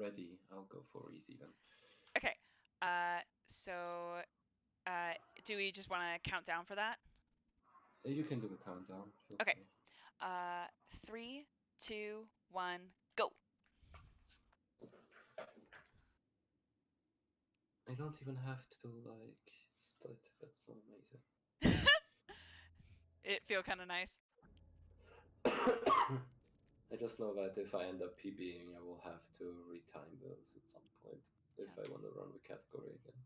ready, I'll go for easy then. Okay. So do we just want to count down for that? You can do a countdown. Feel Okay. free. 3, 2, 1, go. I don't even have to like split. That's so amazing. It feel kind of nice. I just know that if I end up PBing, I will have to retime those at some point if Yeah. I want to run the category again.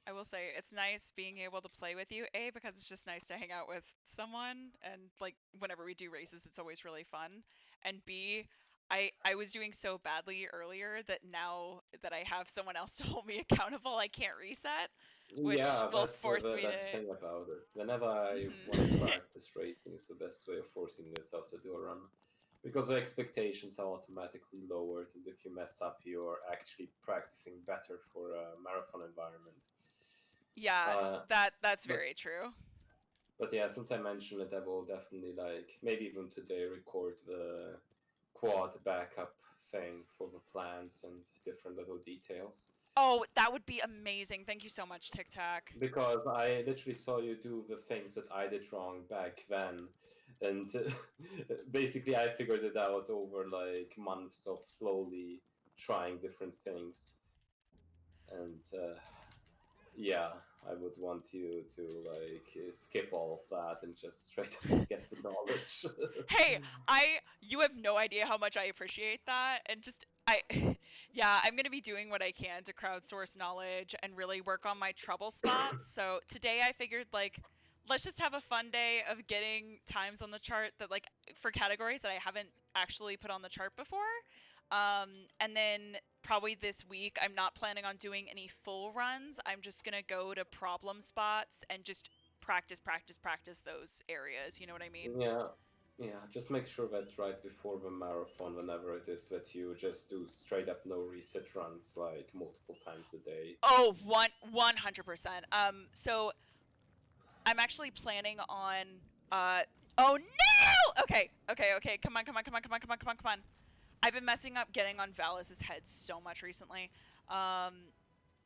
I will say it's nice being able to play with you, A, because it's just nice to hang out with someone, and like whenever we do races, it's always really fun. And B, I was doing so badly earlier that now that I have someone else to hold me accountable, I can't reset, which Yeah, will force me that's the to. thing about it. Whenever I want to Mhm. practice racing, it's the best way of forcing yourself to do a run, because the expectations are automatically lowered, and if you mess up, you're actually practicing better for a marathon environment. Yeah, Uh, that's but very true. but yeah, since I mentioned it, I will definitely like maybe even today record the quad backup thing for the plans and different little details. Oh, that would be amazing. Thank you so much, TikTok. Because I literally saw you do the things that I did wrong back then, and basically I figured it out over like months of slowly trying different things, and yeah, I would want you to like skip all of that and just straight up get the knowledge. Hey, you have no idea how much I appreciate that, and just yeah, I'm gonna be doing what I can to crowdsource knowledge and really work on my trouble spots. So today I figured like let's just have a fun day of getting times on the chart that like for categories that I haven't actually put on the chart before. And then probably this week I'm not planning on doing any full runs. I'm just gonna go to problem spots and just practice those areas. You know what I mean? Yeah, yeah. Just make sure that right before the marathon, whenever it is, that you just do straight up no reset runs like multiple times a day. Oh, 100%. So I'm actually planning on oh no! Okay. Come on. I've been messing up getting on Valis's head so much recently.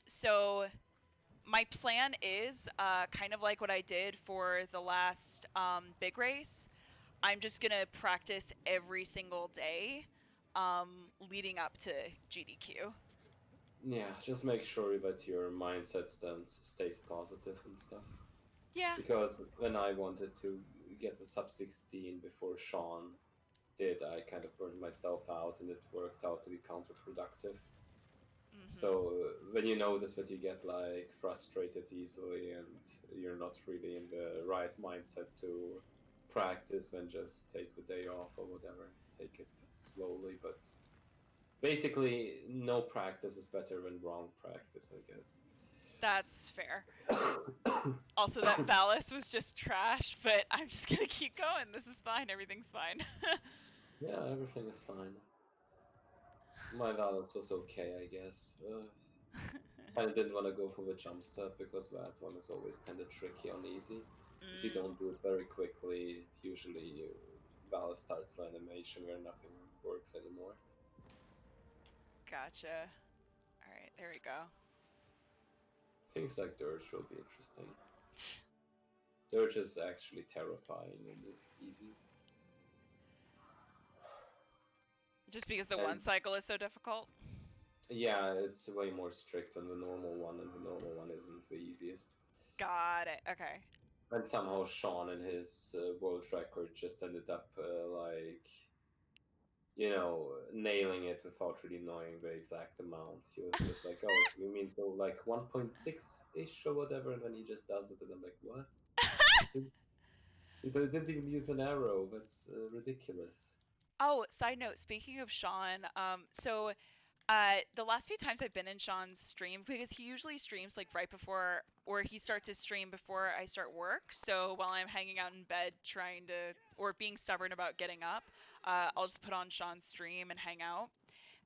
So my plan is kind of like what I did for the last big race. I'm just gonna practice every single day leading up to GDQ. Yeah, just make sure that your mindset stays positive and stuff. Yeah. Because when I wanted to get the sub 16 before Sean did, I kind of burned myself out and it worked out to be counterproductive. Mhm. So when you notice that you get like frustrated easily and you're not really in the right mindset to practice, then just take the day off or whatever. Take it slowly, but basically, no practice is better than wrong practice, I guess. That's fair. Also, that Valis was just trash, but I'm just gonna keep going. This is fine. Everything's fine. Yeah, everything is fine. My balance was okay, I guess. I didn't want to go for the jump step because that one is always kind of tricky on easy. If you Mm, don't do it very quickly, usually Valor starts the animation where nothing works anymore. gotcha. All right, there we go. Things like Dirge will be interesting. Dirge is actually terrifying and easy. Just because the one And cycle is so difficult. yeah, it's way more strict than the normal one, and the normal one isn't the easiest. Got it. Okay. And somehow Sean and his world record just ended up like, nailing it without really knowing the exact amount. He was just like, "Oh, you mean so like 1.6 ish or whatever," and then he just does it, and I'm like, "What? Didn't, he didn't even use an arrow. That's ridiculous." Oh, side note, speaking of Sean, so the last few times I've been in Sean's stream, because he usually streams like right before, or he starts his stream before I start work. So while I'm hanging out in bed trying to, or being stubborn about getting up, I'll just put on Sean's stream and hang out.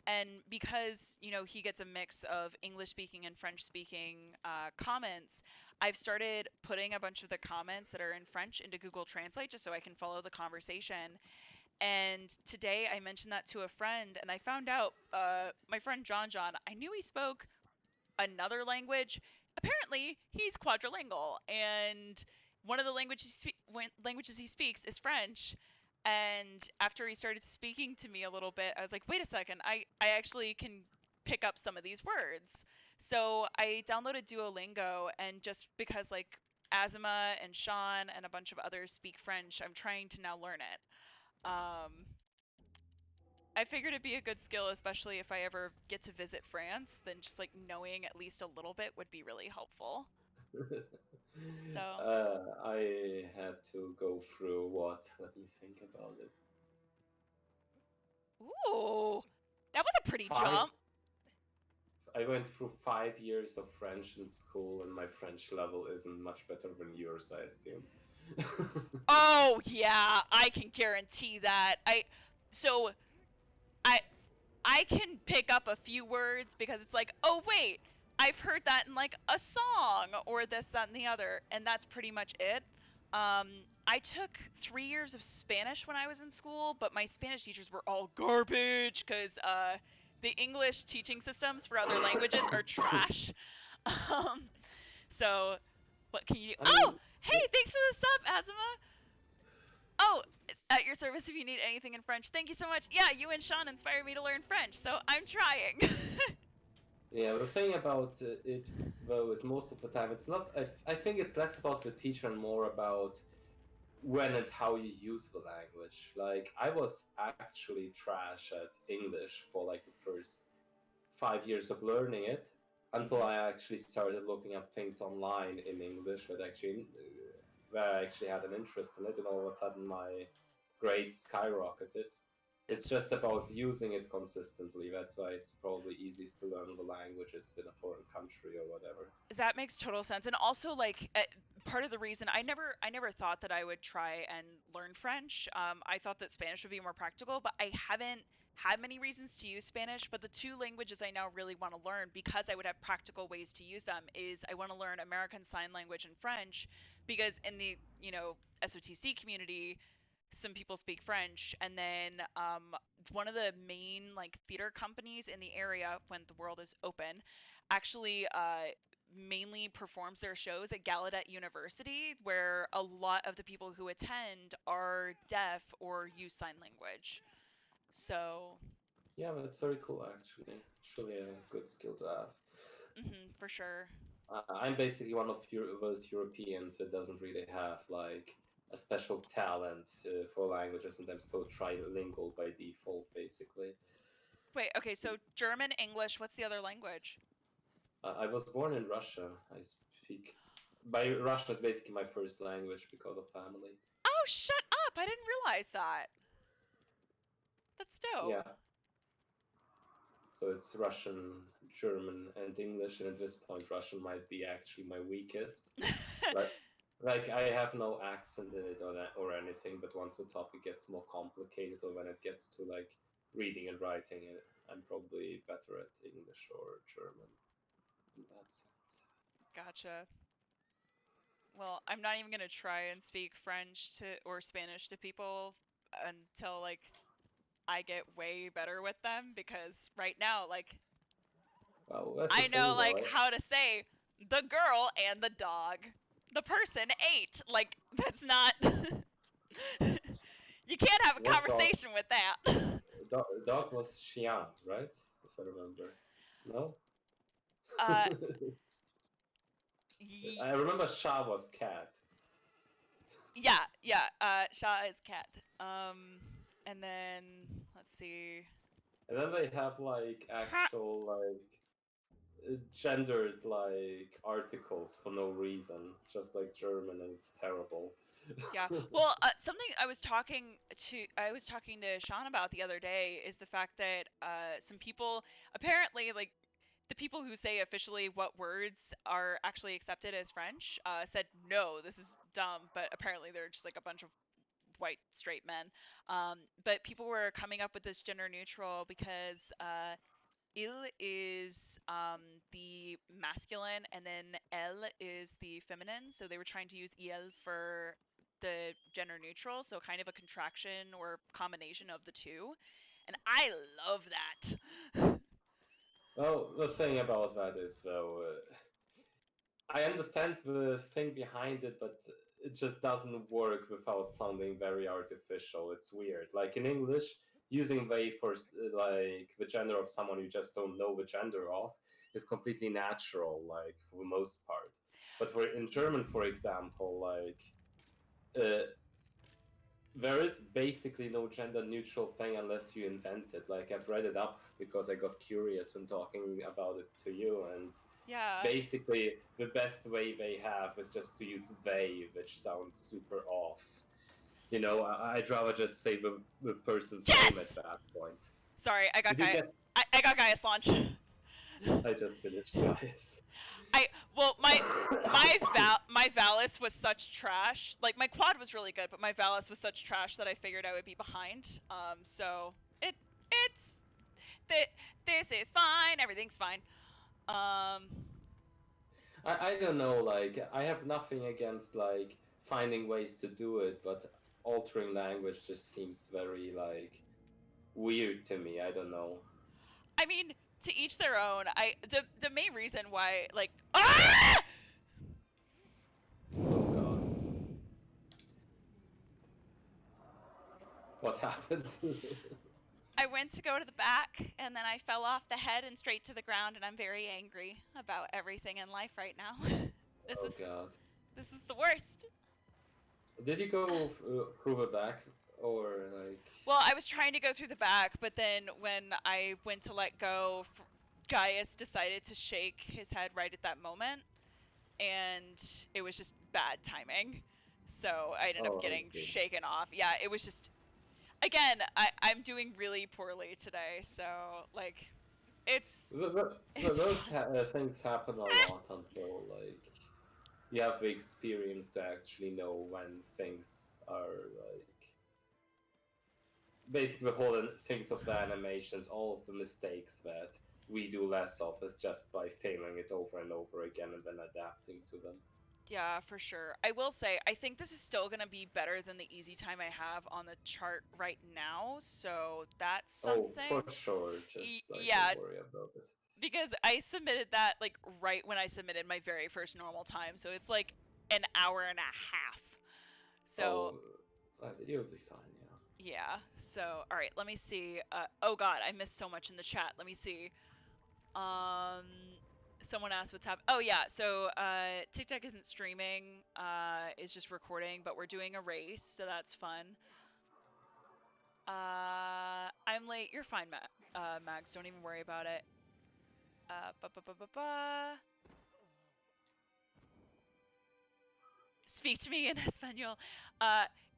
And because he gets a mix of English speaking and French speaking comments, I've started putting a bunch of the comments that are in French into Google Translate just so I can follow the conversation. And today I mentioned that to a friend, and I found out my friend John, I knew he spoke another language. Apparently, he's quadrilingual, and one of the languages he speaks is French. And after he started speaking to me a little bit, I was like, wait a second, I actually can pick up some of these words. So I downloaded Duolingo, and just because like Azima and Sean and a bunch of others speak French, I'm trying to now learn it. I figured it'd be a good skill, especially if I ever get to visit France, then just like knowing at least a little bit would be really helpful. So, I had to go through what? Let me think about it. ooh, that was a pretty Five. jump. I went through 5 years of French in school, and my French level isn't much better than yours, I assume. Oh yeah, I can guarantee that. So I I can pick up a few words because it's like, oh wait, I've heard that in like a song or this, that, and the other, and that's pretty much it. I took 3 years of Spanish when I was in school, but my Spanish teachers were all garbage because the English teaching systems for other languages are trash. Um, so what can you do? I Oh, mean, hey, thanks for the sub, Azuma. Oh, at your service if you need anything in French. Thank you so much. Yeah, you and Sean inspired me to learn French, so I'm trying. yeah, the thing about it though is most of the time it's not. I think it's less about the teacher and more about when and how you use the language. Like I was actually trash at English for like the first 5 years of learning it until Mhm. I actually started looking up things online in English that actually where I actually had an interest in it, and all of a sudden my grades skyrocketed. It's just about using it consistently. That's why it's probably easiest to learn the languages in a foreign country or whatever. That makes total sense. And also like part of the reason I never thought that I would try and learn French. I thought that Spanish would be more practical, but I haven't had many reasons to use Spanish. But the two languages I now really want to learn because I would have practical ways to use them is I want to learn American Sign Language and French because in the SOTC community some people speak French, and then one of the main like theater companies in the area when the world is open actually mainly performs their shows at Gallaudet University, where a lot of the people who attend are deaf or use sign language. So, Yeah, that's very cool actually. It's really a good skill to have. for sure. I'm basically one of those Europeans that doesn't really have like a special talent for languages, and I'm still trilingual by default, basically. Wait, okay, so German, English, what's the other language? I was born in Russia. I speak. By Russian is basically my first language because of family. Oh, shut up! I didn't realize that. That's dope. Yeah, so it's Russian, German, and English, and at this point, Russian might be actually my weakest. Like, like I have no accent in it or anything, but once the topic gets more complicated, or when it gets to like reading and writing, I'm probably better at English or German in that sense. Gotcha. Well, I'm not even gonna try and speak French to or Spanish to people until like I get way better with them because right now like Well, that's the I know thing, though. like how to say the girl and the dog. The person ate. Like that's not you can't have a What dog? conversation with that. Dog was Xian, right? If I remember. No. uh y- I remember Sha was cat. yeah, Sha is cat. And then let's see. And then they have like actual like gendered like articles for no reason, just like German, and it's terrible. Yeah. Well, something I was talking to Sean about the other day is the fact that some people apparently like the people who say officially what words are actually accepted as French said no, this is dumb, but apparently they're just like a bunch of white straight men. But people were coming up with this gender neutral because il is the masculine and then elle is the feminine. So they were trying to use il for the gender neutral, so kind of a contraction or combination of the two. And I love that. Well, the thing about that is, though, I understand the thing behind it, but it just doesn't work without sounding very artificial. It's weird. Like in English, using they for like the gender of someone you just don't know the gender of is completely natural, like for the most part. But for in German, for example, like there is basically no gender neutral thing unless you invent it. Like I've read it up because I got curious when talking about it to you, and Yeah. basically the best way they have is just to use they, which sounds super off. You know, I'd rather just say the person's name at Yes! that point. Sorry, I got Did you get? I got Gaius launch. I just finished, guys. I well my Valis was such trash. Like my quad was really good, but my Valis was such trash that I figured I would be behind. So it's this is fine. Everything's fine. Um, I don't know. Like I have nothing against like finding ways to do it, but altering language just seems very like weird to me. I don't know. I mean, to each their own. The main reason why like ah! Oh god, what happened? I went to go to the back and then I fell off the head and straight to the ground and I'm very angry about everything in life right now. this Oh is god. this is the worst. Did you go through the back or like? Well, I was trying to go through the back, but then when I went to let go, Gaius decided to shake his head right at that moment, and it was just bad timing. So I ended up Oh, I getting see. shaken off. Yeah, it was just again, I'm doing really poorly today, so like it's it's Those fun. things happen a lot until like you have the experience to actually know when things are like basically the whole things of the animations, all of the mistakes that we do less of is just by failing it over and over again and then adapting to them. Yeah, for sure. I will say, I think this is still going to be better than the easy time I have on the chart right now. So that's Oh, for something. sure. Just like Yeah, don't worry about it. because I submitted that like right when I submitted my very first normal time. So it's like an hour and a half. So Oh, you'll be fine. Yeah. yeah. So all right, let me see. Oh God, I missed so much in the chat. Let me see. Um, someone asked what's happening. Oh yeah, so TikTok isn't streaming. It's just recording, but we're doing a race, so that's fun. I'm late. You're fine, Mags. Don't even worry about it. Ba ba ba ba ba. Speak to me in Espanol.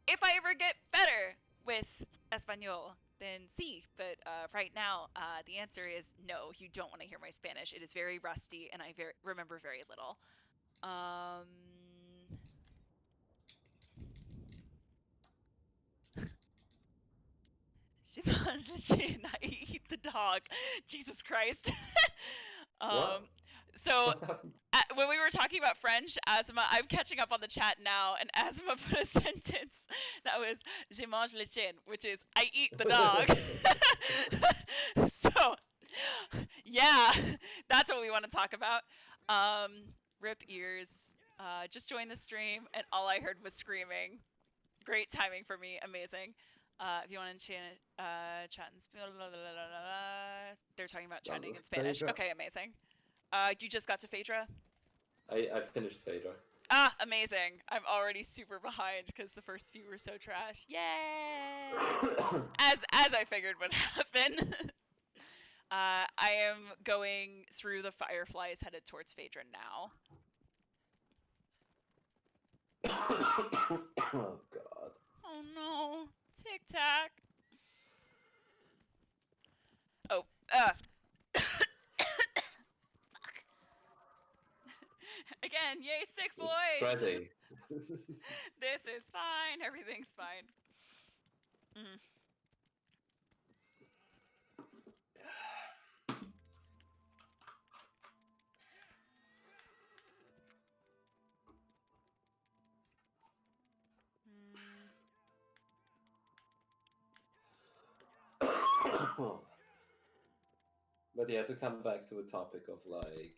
If I ever get better with Espanol, then sí. But right now, the answer is no. You don't want to hear my Spanish. It is very rusty, and I remember very little. Um, Shimon, I eat the dog. Jesus Christ. um, What? so What happened? when we were talking about French, Asma, I'm catching up on the chat now, and Asma put a sentence that was "Je mange le chien," which is "I eat the dog." So, yeah, that's what we want to talk about. Um, rip ears. Just joined the stream, and all I heard was screaming. Great timing for me. Amazing. If you want to chat in they're talking about Done chatting with in Spanish. Phaedra. Okay, amazing. You just got to Phaedra? I finished Phaedra. Ah, amazing. I'm already super behind because the first few were so trash. Yay! As I figured would happen. I am going through the fireflies headed towards Phaedra now. Oh god. Oh no. TikTok. Oh, again, yay, sick It's boys! spreading. This is fine. Everything's fine. Mm. But yeah, to come back to the topic of like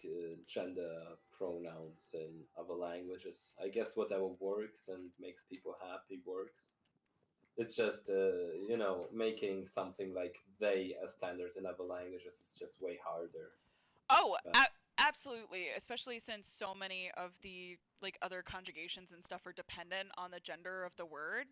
gender pronouns in other languages, I guess whatever works and makes people happy works. It's just making something like they a standard in other languages is just way harder. Oh, That's absolutely, especially since so many of the like other conjugations and stuff are dependent on the gender of the word.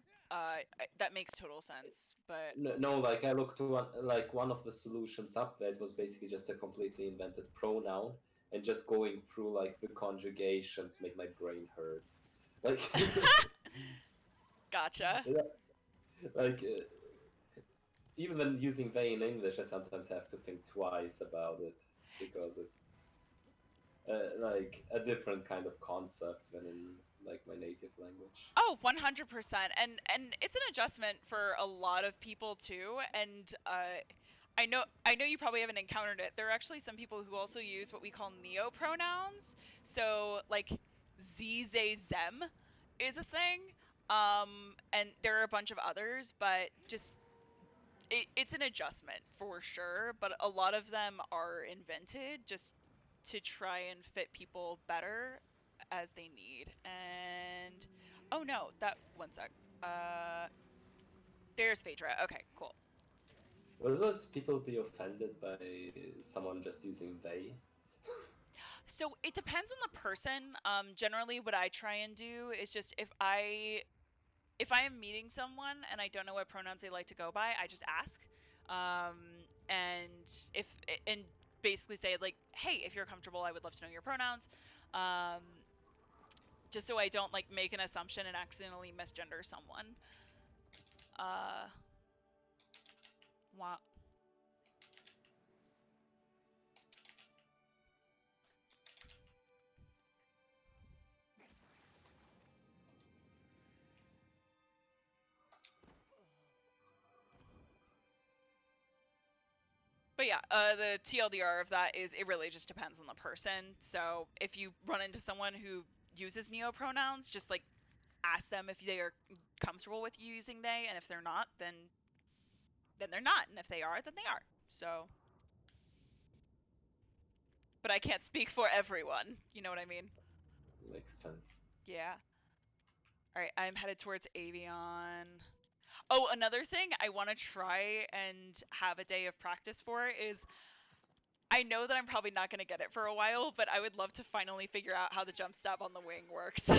That makes total sense. But no, like I looked to one of the solutions up there. It was basically just a completely invented pronoun, and just going through like the conjugations made my brain hurt. Like, gotcha. like even when using they in English, I sometimes have to think twice about it because it's like a different kind of concept than in like my native language. Oh, 100%. And it's an adjustment for a lot of people too. And I know you probably haven't encountered it. There are actually some people who also use what we call neopronouns. So like z, they, them is a thing. And there are a bunch of others, but just it's an adjustment for sure, but a lot of them are invented just to try and fit people better as they need. And oh no, that one sec. Uh, there's Phaedra. Okay, cool. Will those people be offended by someone just using they? So it depends on the person. Generally, what I try and do is just if I am meeting someone and I don't know what pronouns they like to go by, I just ask. And if and basically say like, hey, if you're comfortable, I would love to know your pronouns. Um, just so I don't like make an assumption and accidentally misgender someone. Uh, wow. But yeah, the TLDR of that is it really just depends on the person. So if you run into someone who uses neopronouns, just like ask them if they are comfortable with you using they, and if they're not, then they're not, and if they are, then they are. So, but I can't speak for everyone. You know what I mean? Makes sense. Yeah. All right, I'm headed towards Avion. Oh, another thing I want to try and have a day of practice for is I know that I'm probably not going to get it for a while, but I would love to finally figure out how the jump stab on the wing works.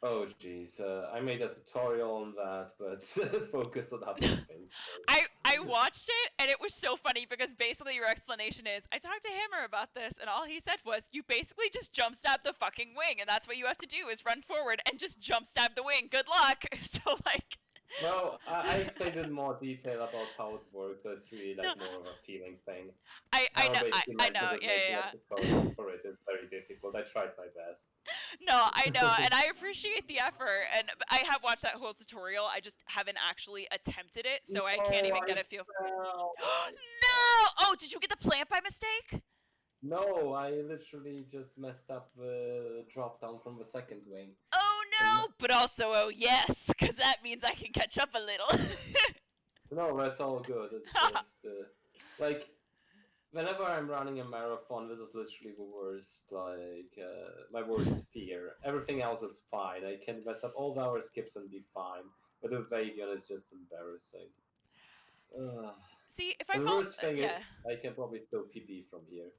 Oh geez, I made a tutorial on that, but focus on other things I first. watched it and it was so funny because basically your explanation is I talked to Hammer about this and all he said was you basically just jump stab the fucking wing and that's what you have to do is run forward and just jump stab the wing. Good luck. So like Well, I explained in more detail about how it works, so it's really no like more of a feeling thing. I Hammer know basically I mentioned know. that Yeah, making a yeah, tutorial yeah. for it is very difficult. I tried my best. No, I know, and I appreciate the effort. And I have watched that whole tutorial. I just haven't actually attempted it, so I can't No, even I get a feel. fell. I fell. No! Oh, did you get the plant by mistake? No, I literally just messed up the drop down from the second wing. Oh And no! But also, oh yes, because that means I can catch up a little. no, that's all good. It's just like whenever I'm running a marathon, this is literally the worst, like my worst fear. Everything else is fine. I can mess up all the hour skips and be fine. But the Vavion is just embarrassing. Ugh. See, if I And the fall, worst thing is, yeah. I can probably still PB from here.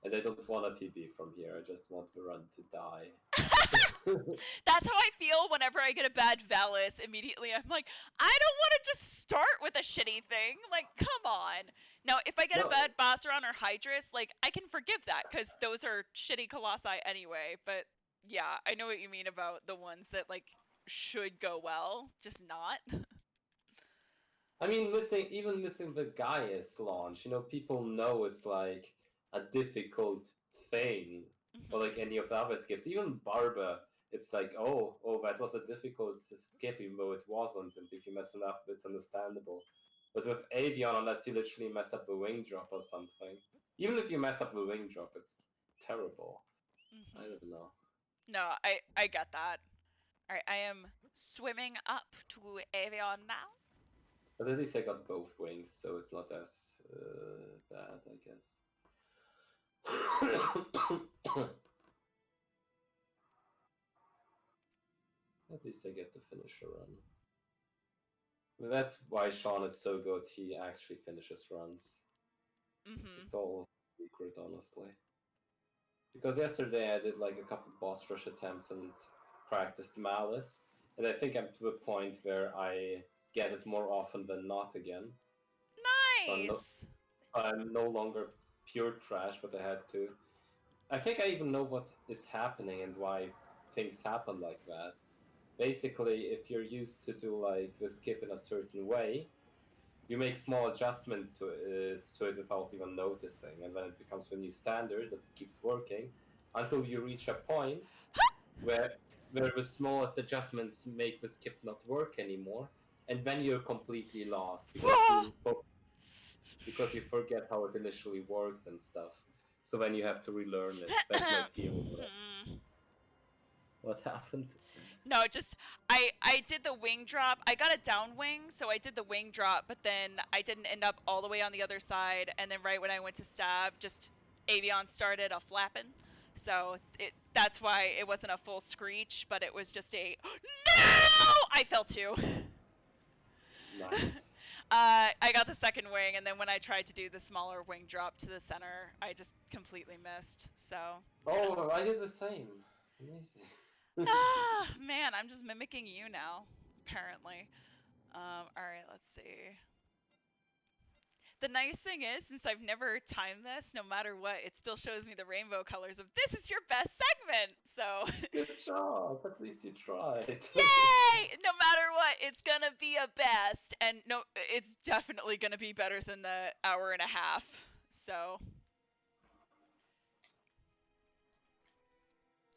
And I don't want to PB from here. I just want the run to die. That's how I feel whenever I get a bad Valis. Immediately, I'm like, I don't want to just start with a shitty thing. Like, come on. Now, if I get a No, bad Bosseron or Hydrus, like, I can forgive that because those are shitty Colossi anyway. But yeah, I know what you mean about the ones that like should go well, just not. I mean, even missing the Gaius launch, people know it's like a difficult thing, or like Mhm. any of the other skips. Even Barber, it's like, oh, that was a difficult skip, even though it wasn't. And if you mess it up, it's understandable. But with Avion, unless you literally mess up the wing drop or something, even if you mess up the wing drop, it's terrible. I Mhm. don't know. No, I get that. All right, I am swimming up to Avion now. But at least I got both wings, so it's not as bad, I guess. At least I get to finish a run. That's why Sean is so good. He actually finishes runs. Mm-hmm. It's all secret, honestly. Because yesterday I did like a couple boss rush attempts and practiced Malice, and I think I'm to the point where I get it more often than not again. So Nice! I'm no longer pure trash, but I had to. I think I even know what is happening and why things happen like that. Basically, if you're used to do like the skip in a certain way, you make small adjustment to it without even noticing, and then it becomes the new standard that keeps working until you reach a point where the small adjustments make the skip not work anymore, and then you're completely lost because you forget how it initially worked and stuff. So then you have to relearn it. That's my feeling. What happened? No, just I did the wing drop. I got a down wing, so I did the wing drop, but then I didn't end up all the way on the other side. And then right when I went to stab, just Avion started a flapping. So that's why it wasn't a full screech, but it was just a no. I fell too. Nice. I got the second wing, and then when I tried to do the smaller wing drop to the center, I just completely missed. So yeah. Oh, I did the same. Amazing. Ah, man, I'm just mimicking you now, apparently. All right, let's see. The nice thing is, since I've never timed this, no matter what, it still shows me the rainbow colors of this is your best segment. So, Good job. At least you tried. yay! No matter what, it's gonna be a best, and no, it's definitely gonna be better than the hour and a half. So,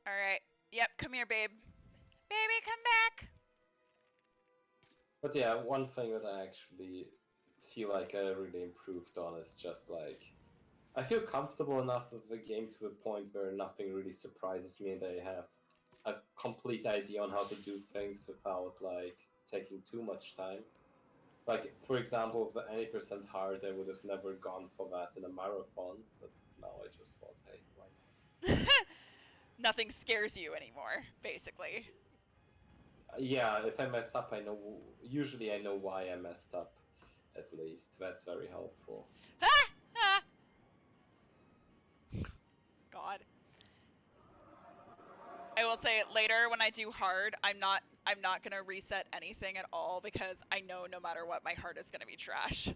all right. Yep, come here, babe. Baby, come back. But yeah, one thing that I actually feel like I really improved on is just like I feel comfortable enough with the game to the point where nothing really surprises me and I have a complete idea on how to do things without like taking too much time. Like for example, with any percent hard, I would have never gone for that in a marathon, but now I just thought, hey, why Nothing scares you anymore, basically. not? Yeah, if I mess up, I know. Usually, I know why I messed up. At least that's very helpful. Ah! Ah! God. I will say later when I do hard, I'm not gonna reset anything at all because I know no matter what my heart is gonna be trash.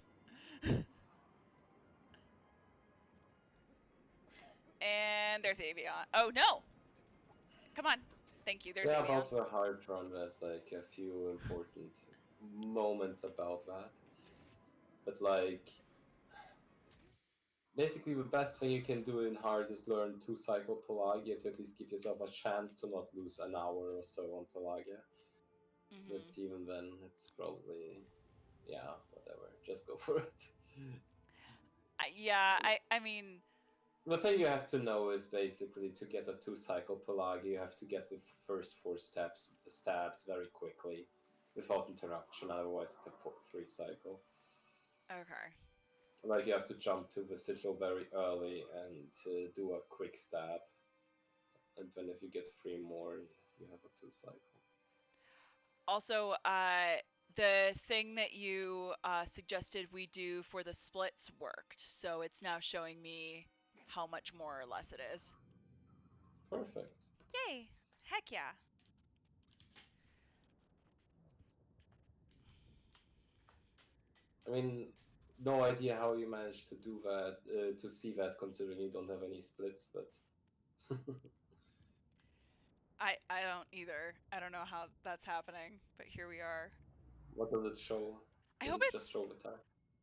And there's Avion. Oh no! Come on. Thank you. There's Yeah, Avion. about the hard run, there's like a few important moments about that. But like, basically, the best thing you can do in hard is learn 2 cycle Pelagia to at least give yourself a chance to not lose an hour or so on Pelagia. But Hmm. even then, it's probably yeah, whatever. Just go for it. Yeah, I mean, The thing you have to know is basically to get a 2 cycle Pelagia, you have to get the first 4 stabs very quickly without interruption, otherwise it's a 3 cycle. okay. Like you have to jump to the sigil very early and do a quick stab, and then if you get 3 more, you have a 2 cycle. Also, the thing that you suggested we do for the splits worked, so it's now showing me how much more or less it is. Perfect. Yay! Heck yeah! I mean, no idea how you managed to do that, to see that, considering you don't have any splits, but I don't either. I don't know how that's happening, but here we are. what does it show? I Does hope it just it's show the time?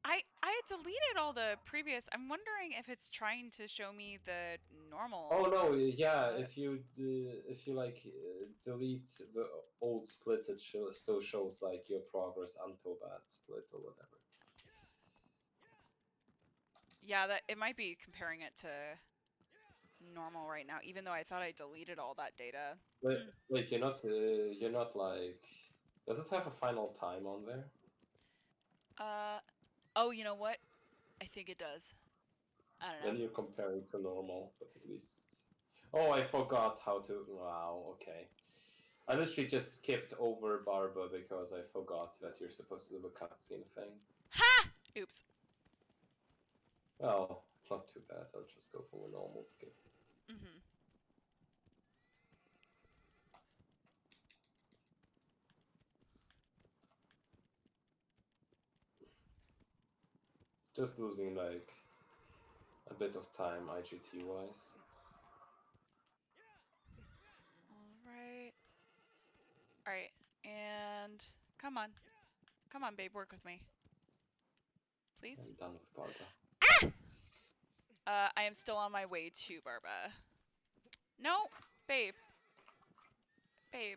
I deleted all the previous. I'm wondering if it's trying to show me the Oh normal no, yeah. splits. If you like delete the old splits, it still shows like your progress until that split or whatever. Yeah, that it might be comparing it to normal right now, even though I thought I deleted all that data. But wait, you're not like. Does it have a final time on there? Oh, you know what? I think it does. I don't know. Then you're comparing to normal, but at least. Oh, I forgot how to. Wow, okay. I literally just skipped over Barba because I forgot that you're supposed to do the cutscene thing. Ha! Oops. Well, it's not too bad. I'll just go for a normal skip. Mm-hmm. Just losing like a bit of time IGT wise. Alright. Alright. And come on. Come on, babe, work with me. Please? I'm done with Barba. I am still on my way to Barba. No! Babe. Babe.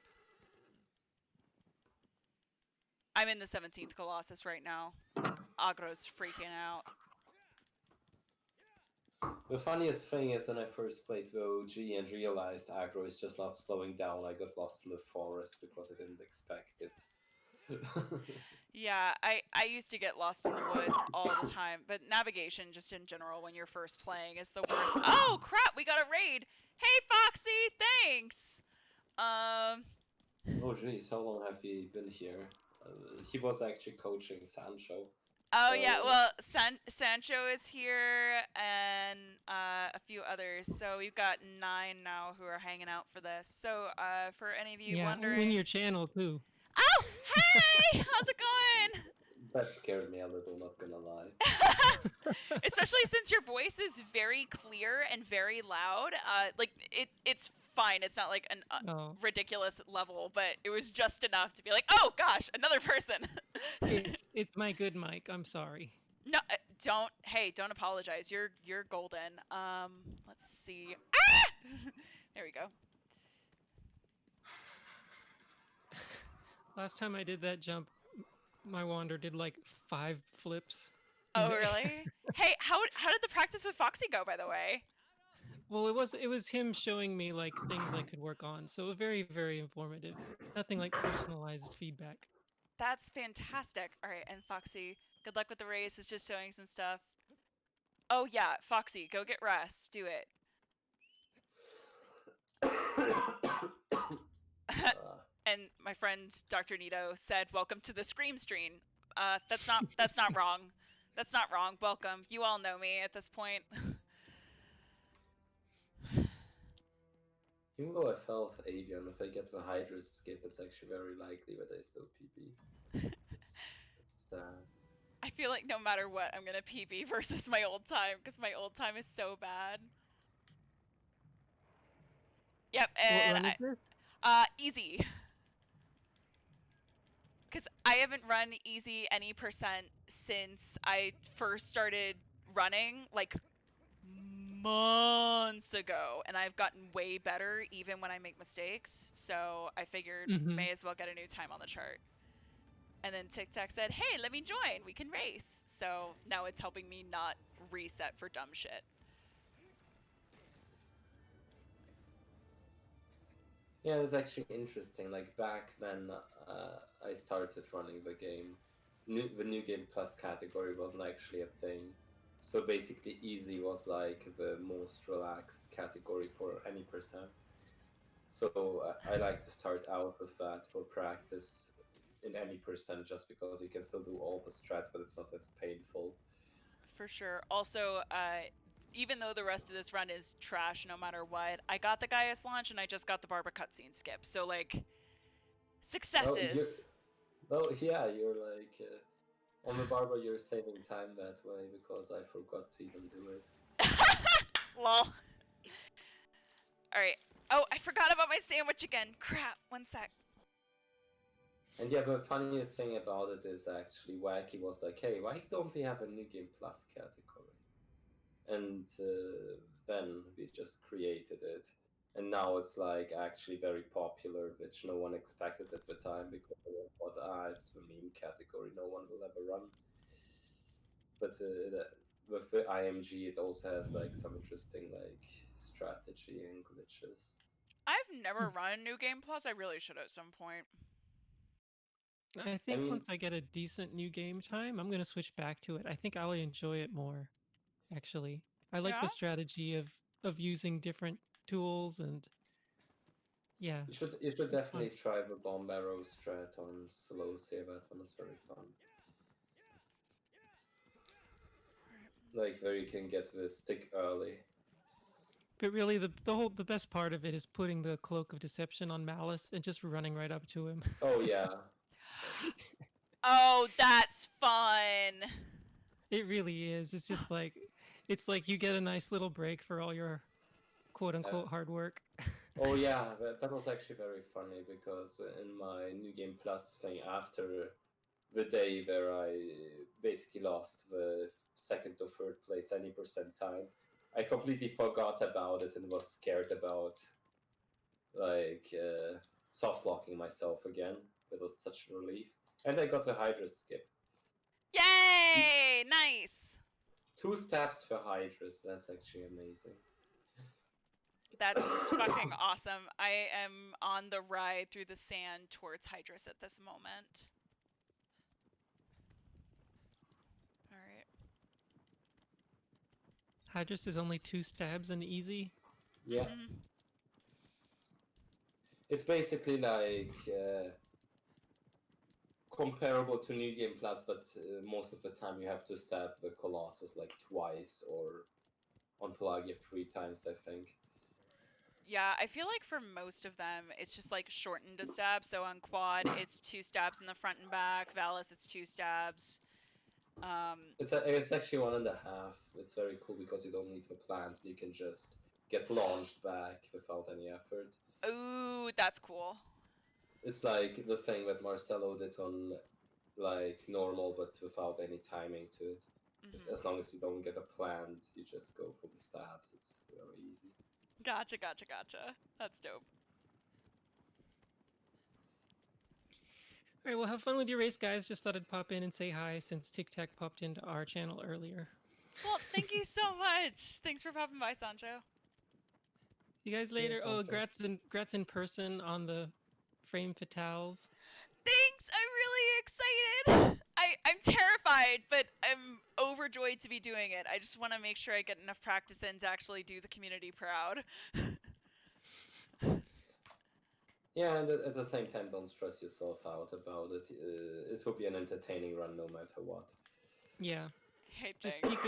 I'm in the 17th Colossus right now. Agro's freaking out. The funniest thing is when I first played the OG and realized aggro is just not slowing down, I got lost in the forest because I didn't expect it. Yeah, I used to get lost in the woods all the time, but navigation just in general when you're first playing is the worst. Oh crap, we got a raid. Hey Foxy, thanks. Um Oh jeez, how long have you been here? He was actually coaching Sancho. Oh yeah, Uh, well Sancho is here and a few others. So we've got 9 now who are hanging out for this. So for any of you Yeah, in wondering, your channel too. oh hey, how's it going? that scared me a little, not gonna lie. Especially since your voice is very clear and very loud. Like it's fine. It's not like an Oh, ridiculous level, but it was just enough to be like, oh gosh, another person. it's my good mic. I'm sorry. No, don't. Hey, don't apologize. You're golden. Let's see. Ah! There we go. Last time I did that jump, my wander did like 5 flips in Oh the air. really? Hey, how did the practice with Foxy go, by the way? Well, it was him showing me like things I could work on. So very informative. Nothing like personalized feedback. That's fantastic. All right, and Foxy, good luck with the race. It's just showing some stuff. Oh yeah, Foxy, go get rest. Do it. uh, And my friend Dr. Nito said, "Welcome to the Scream Stream." That's not wrong. That's not wrong. Welcome. You all know me at this point. even though I fell with Avian, if I get the Hydra skip, it's actually very likely that I still PB. It's sad. I feel like no matter what, I'm gonna PB versus my old time because my old time is so bad. Yep, What and run is this? easy. Because I haven't run easy any percent since I first started running, like months ago, and I've gotten way better even when I make mistakes. So I figured Mm-hmm. may as well get a new time on the chart. And then TikTok said, "Hey, let me join. We can race." So now it's helping me not reset for dumb shit. Yeah, it's actually interesting. Like back when I started running the game, the new game plus category wasn't actually a thing. So basically, easy was like the most relaxed category for any percent. So I like to start out with that for practice in any percent, just because you can still do all the strats, but it's not as painful. For sure. Also, even though the rest of this run is trash no matter what, I got the Gaius launch and I just got the Barber cutscene skip. So, like, Well, you're successes. well, yeah, you're like on the barber. You're saving time that way because I forgot to even do it. Lol. Alright. Oh, I forgot about my sandwich again. Crap. One sec. And yeah, the funniest thing about it is actually Wacky was like, hey, why don't we have a New Game Plus category? And then we just created it. And now it's like actually very popular, which no one expected at the time because they thought, it's the meme category, no one will ever run. But with the IMG, it also has like some interesting like strategy and glitches. I've never run New Game Plus. I really should at some point. I I think mean, once I get a decent new game time, I'm gonna switch back to it. I think I'll enjoy it more, actually. I like Yeah? the strategy of using different tools and yeah, you should it's fun. definitely try the bomb arrow strat on slow save. That one is very fun. Alright, Like where you can get the stick early. But really, the best part of it is putting the cloak of deception on Malice and just running right up to him. Oh yeah, that's Oh, that's fun. It really is. It's like you get a nice little break for all your quote yeah. unquote hard work. Oh yeah, that was actually very funny because in my New Game Plus thing after the day where I basically lost the second or third place any percentile, I completely forgot about it and was scared about like soft locking myself again. It was such a relief, and I got a Hydra skip. Yay! Nice. 2 stabs for Hydras. That's actually amazing. That's fucking awesome. I am on the ride through the sand towards Hydrus at this moment. Alright. Hydrus is only 2 stabs and easy. Yeah, Mm-hmm. it's basically like comparable to New Game Plus, but most of the time you have to stab the Colossus like twice or on Pelagia 3 times, I think. Yeah, I feel like for most of them, it's just like shortened a stab. So on quad, it's 2 stabs in the front and back. Valus, it's 2 stabs. It's actually 1.5. It's very cool because you don't need the plant. You can just get launched back without any effort. Ooh, that's cool. It's like the thing that Marcelo did on like normal, but without any timing to it. Mm-hmm. As long as you don't get a plant, you just go for the stabs. It's very easy. Gotcha, gotcha, gotcha. That's dope. All right, well, have fun with your race, guys. Just thought I'd pop in and say hi since TikTak popped into our channel earlier. Well, thank you so much. Thanks for popping by, Sancho. See you guys See ya, later. Oh, Sancho. grats in person on the frame fatales. Thanks. I'm really excited. I'm terrified, but I'm overjoyed to be doing it. I just want to make sure I get enough practice in to actually do the community proud. Yeah, and at the same time, don't stress yourself out about it. It will be an entertaining run no matter what. Yeah, Hey, just thanks.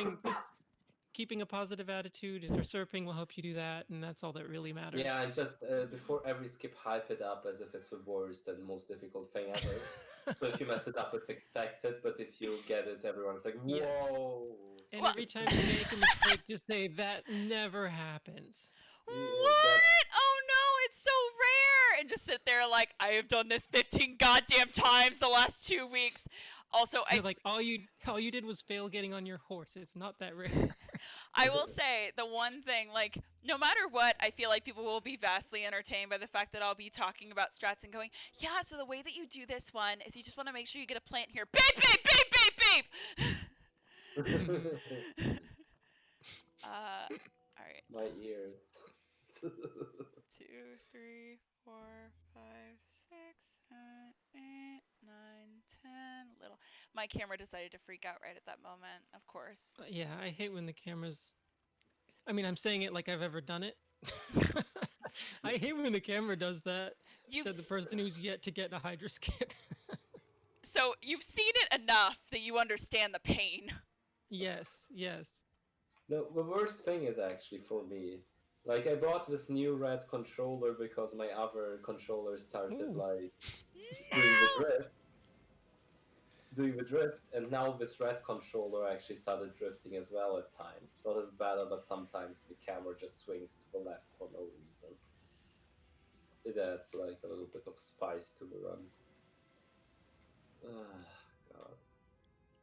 keeping a positive attitude. Usurping will help you do that, and that's all that really matters. Yeah, and just before every skip, hype it up as if it's the worst and most difficult thing ever. So if you mess it up, it's expected, but if you get it, everyone's like, Yes. whoa! And What? every time you make a mistake, just say that never happens. That What? Oh no, it's so rare! And just sit there like, I have done this 15 goddamn times the last 2 weeks. Also, You're like all you did was fail getting on your horse. It's not that rare. I will say the one thing, like, no matter what, I feel like people will be vastly entertained by the fact that I'll be talking about strats and going, yeah, so the way that you do this one is you just want to make sure you get a plant here. Beep, beep, beep, beep, beep! Alright. My ears. 2, 3, 4, 5, 6, 7, 8, 9, 10. Little. My camera decided to freak out right at that moment, of course. Yeah, I hate when the cameras. I mean, I'm saying it like I've ever done it. I hate when the camera does that. You've Said the person who's yet to get a Hydra skip. So you've seen it enough that you understand the pain. Yes, yes. No, the worst thing is actually for me. Like, I bought this new red controller because my other controller started, Ooh. like, doing the No! drift. Doing the drift, and now this red controller actually started drifting as well at times. Not as bad, but sometimes the camera just swings to the left for no reason. It adds like a little bit of spice to the runs. Ah, God.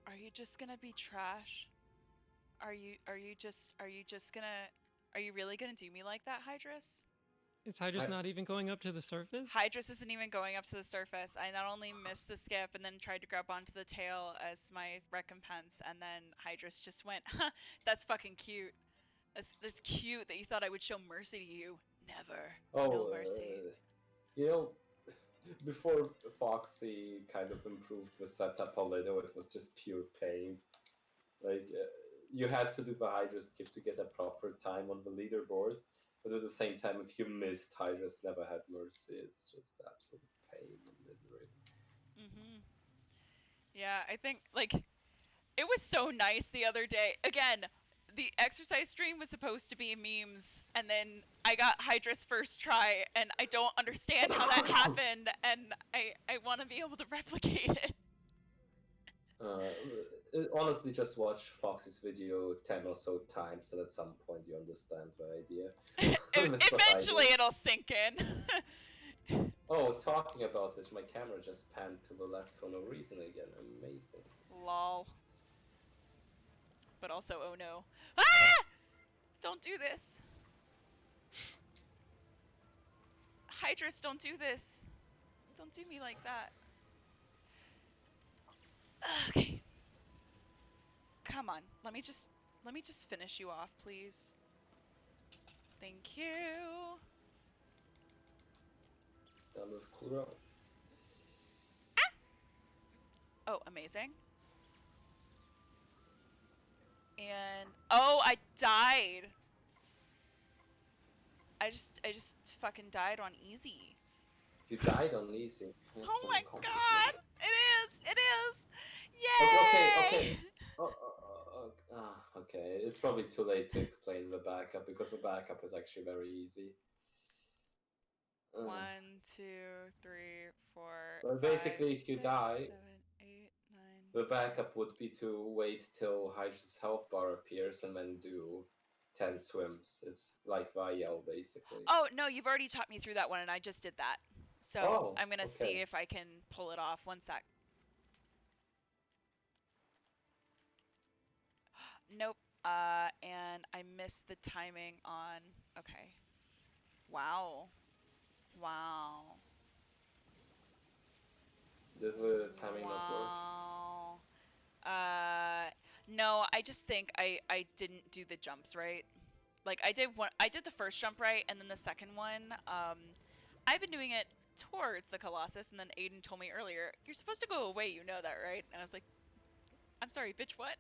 Are you just gonna be trash? Are you really gonna do me like that, Hydrus? Is Hydra's not even going up to the surface? Hydrus isn't even going up to the surface. I not only missed the skip and then tried to grab onto the tail as my recompense, and then Hydrus just went, huh, that's fucking cute. That's cute that you thought I would show mercy to you. Never. Oh, No mercy. you know, before Foxy kind of improved the setup a little, it was just pure pain. Like you had to do the Hydra skip to get a proper time on the leaderboard, but at the same time, if you missed, Hydra's never had mercy. It's just absolute pain and misery. Mhm. Yeah, I think like it was so nice the other day. Again, the exercise stream was supposed to be memes, and then I got Hydra's first try, and I don't understand how that happened, and I want to be able to replicate it. Uh, Honestly, just watch Fox's video 10 or so times, and at some point you understand the idea. That's what I Eventually, did. it'll sink in. Oh, talking about which, my camera just panned to the left for no reason again. Amazing. Lol. But also, oh no. Ah! Don't do this. Hydras, don't do this. Don't do me like that. Okay. Come on. Let me just finish you off, please. Thank you. Done with Kuro. Ah! Oh, amazing. And oh, I died. I just fucking died on easy. You died on easy. That's Oh an my accomplishment. god! It is! Okay, Yay! okay. Okay. It's probably too late to explain the backup because the backup is actually very easy. 1, 2, 3, 4, Well, 5, basically, if you 6, die, 7, 8, 9, the 10. backup would be to wait till Hydra's health bar appears and then do 10 swims. It's like Vial, basically. Oh, no, you've already taught me through that one, and I just did that. So Oh, I'm gonna okay. see if I can pull it off. One sec. Nope. And I missed the timing on. Okay. Wow. Wow. Did the timing not work? Wow. No, I just think I didn't do the jumps right. Like I did the first jump right, and then the second one, I've been doing it towards the Colossus, and then Aiden told me earlier, you're supposed to go away, you know that, right? And I was like, I'm sorry, bitch, what?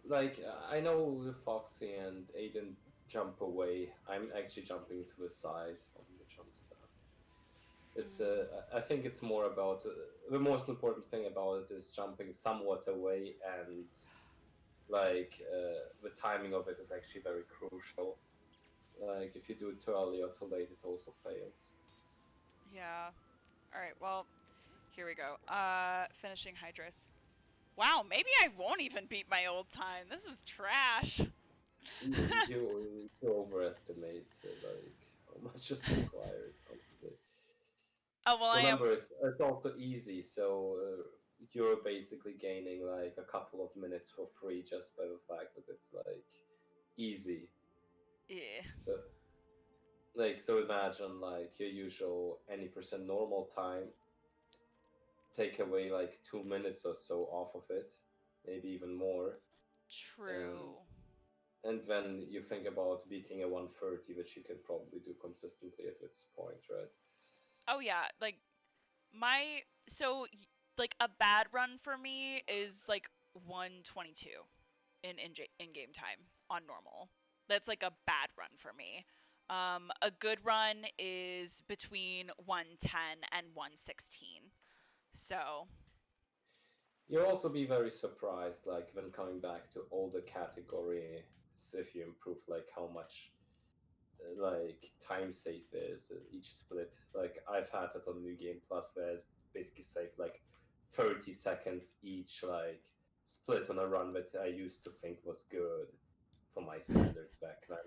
Like, I know Foxy and Aiden jump away. I'm actually jumping to the side on the jump step. It's I think it's more about the most important thing about it is jumping somewhat away, and like the timing of it is actually very crucial. Like if you do it too early or too late, it also fails. Yeah. Alright, well, here we go. Finishing Hydrus. Wow, maybe I won't even beat my old time. This is trash. You overestimate like how much is required. Honestly. Oh, well, I am. Remember, it's also easy, so you're basically gaining like a couple of minutes for free just by the fact that it's like easy. Yeah. So imagine like your usual any percent normal time, take away like 2 minutes or so off of it, maybe even more, and True. then you think about beating a 130, which you can probably do consistently at this point, right? Oh, yeah. Like, like, a bad run for me is like 122 in game time on normal. That's like a bad run for me. A good run is between 110 and 116. So, You'll also be very surprised, like when coming back to older categories, if you improve, like how much like time save is each split. Like I've had it on New Game Plus, where it's basically saved like 30 seconds each, like split on a run that I used to think was good for my standards back then.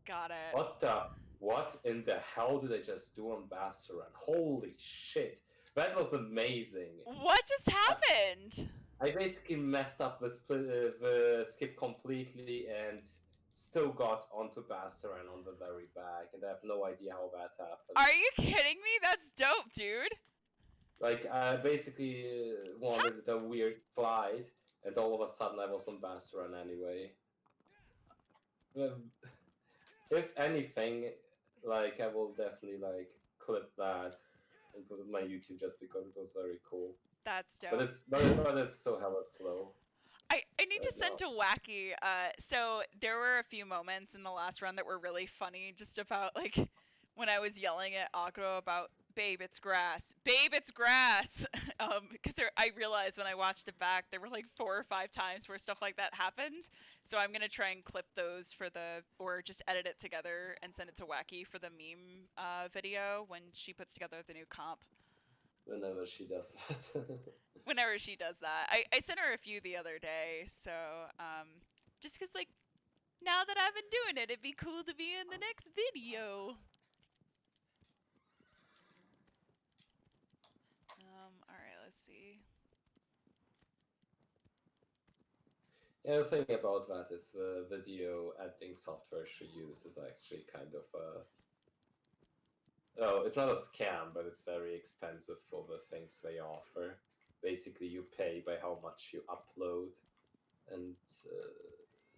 got it. What in the hell did I just do on Bassaran? Holy shit! That was amazing. What just happened? I basically messed up the skip completely and still got onto Bassaran on the very back, and I have no idea how that happened. Are you kidding me? That's dope, dude. Like, I basically wanted a weird slide, and all of a sudden I was on Bassaran anyway. If anything, like, I will definitely, like, clip that and put it on my YouTube just because it was very cool. That's But dope. it's still hella slow. I need to right send now. to Wacky. So there were a few moments in the last run that were really funny, just about like when I was yelling at Agro about "Babe, it's grass, babe, it's grass." Because I realized when I watched it back, there were like 4 or 5 times where stuff like that happened. So I'm gonna try and clip those for or just edit it together and send it to Wacky for the meme video when she puts together the new comp. Whenever she does that. Whenever she does that. I sent her a few the other day, so just because like now that I've been doing it, it'd be cool to be in the next video. Alright, let's see. Yeah, the thing about that is the video editing software she uses is actually kind of oh, it's not a scam, but it's very expensive for the things they offer. Basically, you pay by how much you upload, and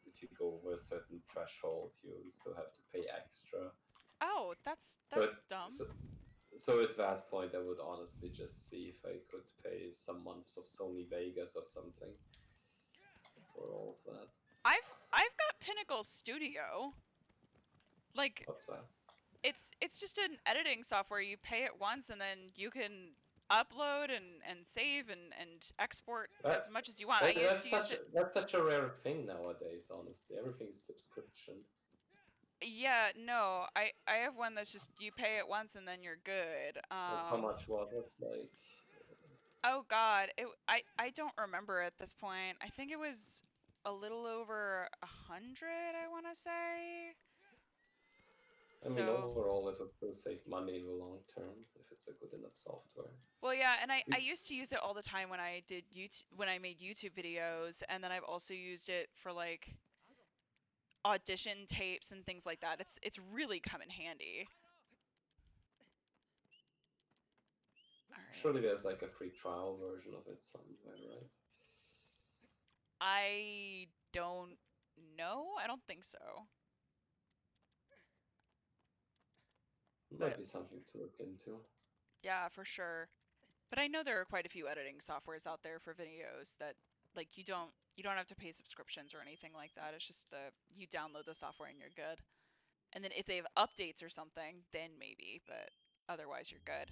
if you go over a certain threshold, you still have to pay extra. Oh, that's But dumb. so at that point, I would honestly just see if I could pay some months of Sony Vegas or something for all of that. I've got Pinnacle Studio. Like What's that? it's just an editing software. You pay it once and then you can upload and save and export as much as you want. I used to use it. That's such a rare thing nowadays. Honestly, everything's subscription. Yeah, no, I have one that's just you pay it once and then you're good. How much was it? Like, Oh God, I don't remember at this point. I think it was a little over 100, I want to say. I mean, So, overall, it would still save money in the long term if it's a good enough software. well, yeah, and I used to use it all the time when I did when I made YouTube videos, and then I've also used it for like audition tapes and things like that. It's really come in handy. All right. Surely there's like a free trial version of it somewhere, right? I don't know. I don't think so. Might But be something to look into. yeah, for sure. But I know there are quite a few editing softwares out there for videos that like you don't have to pay subscriptions or anything like that. It's just you download the software and you're good. And then if they have updates or something, then maybe, but otherwise you're good.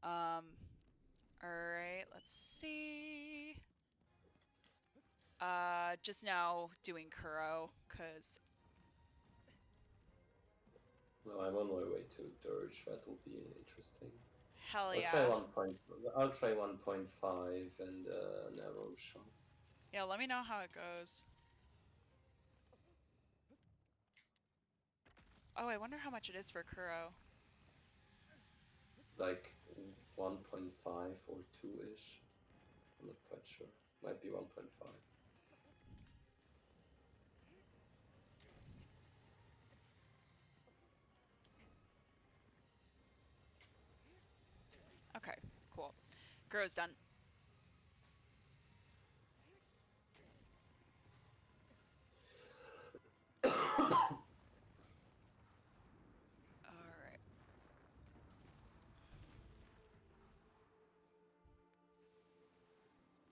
All right, let's see. Just now doing Kuro, cause Well, I'm on my way to Dirge. That will be interesting. hell I'll try yeah. 1. I'll try 1.5 and an arrow shot. Yeah, let me know how it goes. Oh, I wonder how much it is for Kuro. Like 1.5 or 2-ish. I'm not quite sure. Might be 1.5. Okay, cool. Kuro's done. Alright.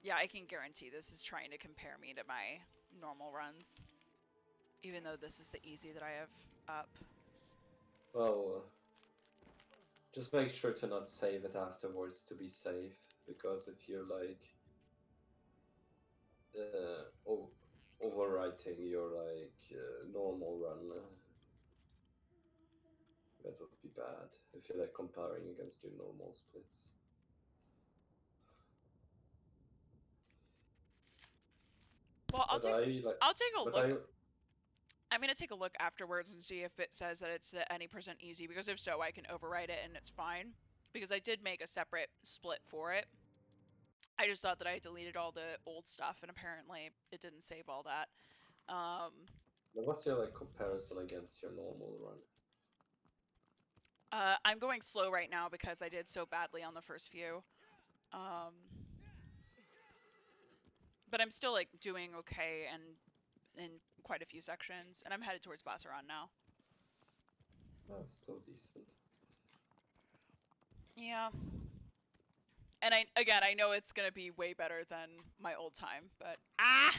Yeah, I can guarantee this is trying to compare me to my normal runs. Even though this is the easy that I have up. Well, just make sure to not save it afterwards to be safe, because if you're like overwriting your normal run, that would be bad if you're like comparing against your normal splits. Well, I'll take a look. I'm gonna take a look afterwards and see if it says that it's at any percent easy, because if so, I can overwrite it and it's fine. Because I did make a separate split for it. I just thought that I deleted all the old stuff, and apparently it didn't save all that. What's your like comparison against your normal run? I'm going slow right now because I did so badly on the first few. But I'm still like doing okay and in quite a few sections, and I'm headed towards Bassaron now. Oh, still decent. Yeah. And I know it's gonna be way better than my old time, but All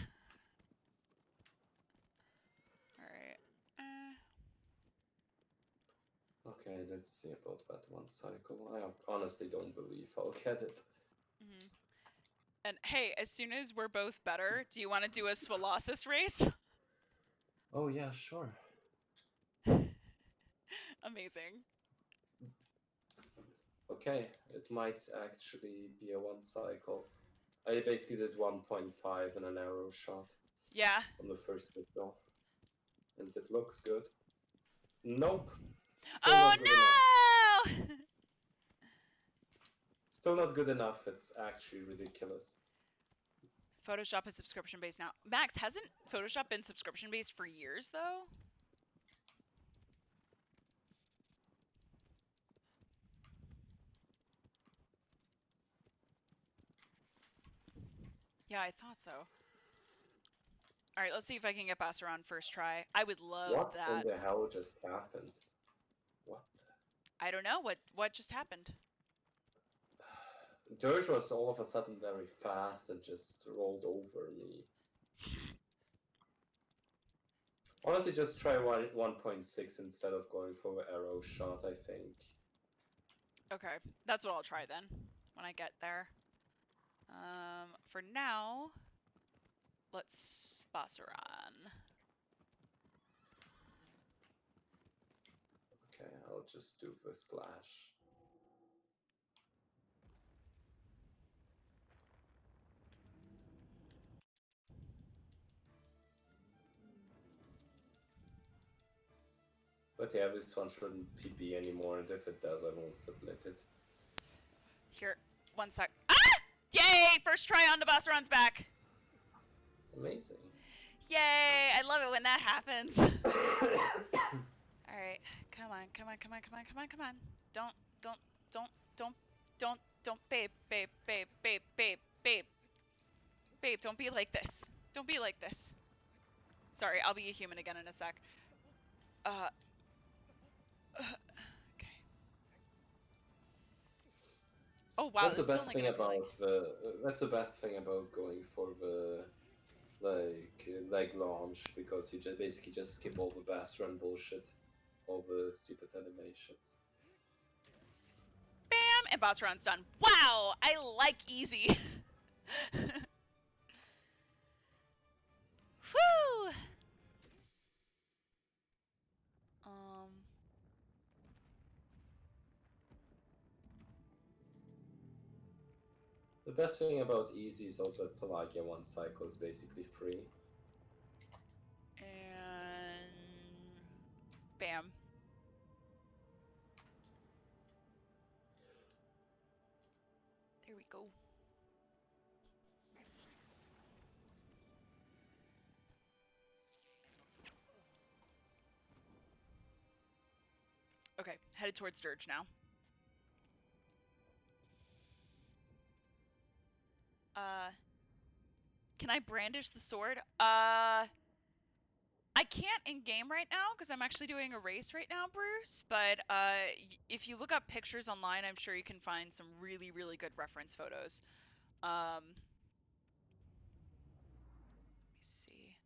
right. Okay, let's see about that one cycle. I honestly don't believe I'll get it. Mm-hmm. And hey, as soon as we're both better, do you want to do a Colossus race? Oh yeah, sure. Amazing. Okay, it might actually be a one cycle. I basically did 1.5 in an arrow shot Yeah. on the first cycle, and it looks good. Nope, still Oh not good enough. no! Still not good enough. It's actually ridiculous. Photoshop is subscription based now. Max, hasn't Photoshop been subscription based for years though? Yeah, I thought so. All right, let's see if I can get Basser on first try. I would love What in that. the hell just happened? What? I don't know what just happened. Dirge was all of a sudden very fast and just rolled over me. Honestly, just try 1.6 instead of going for the arrow shot, I think. Okay, that's what I'll try then when I get there. For now, let's Basser on. Okay, I'll just do the slash. But yeah, this one shouldn't PB anymore, and if it does, I won't submit it. Here, one sec. Ah! Yay! First try on the Basseron's back. Amazing. Yay! I love it when that happens. All right, come on, come on, come on, come on, come on, come on. Don't, babe, babe, babe, babe, babe, babe, babe. Don't be like this. Don't be like this. Sorry, I'll be a human again in a sec. Okay. Oh wow, That's the this is best only thing gonna be like. about the. That's the best thing about going for the leg launch, because you just basically just skip all the bass run bullshit, all the stupid animations. Bam! And boss round's done. Wow! I like easy. Whew! Um. The best thing about easy is also that Pelagia one cycle is basically free. And. Bam. There we go. Okay, headed towards Dirge now. Can I brandish the sword? I can't in game right now because I'm actually doing a race right now, Bruce. But if you look up pictures online, I'm sure you can find some really, really good reference photos. Let me see.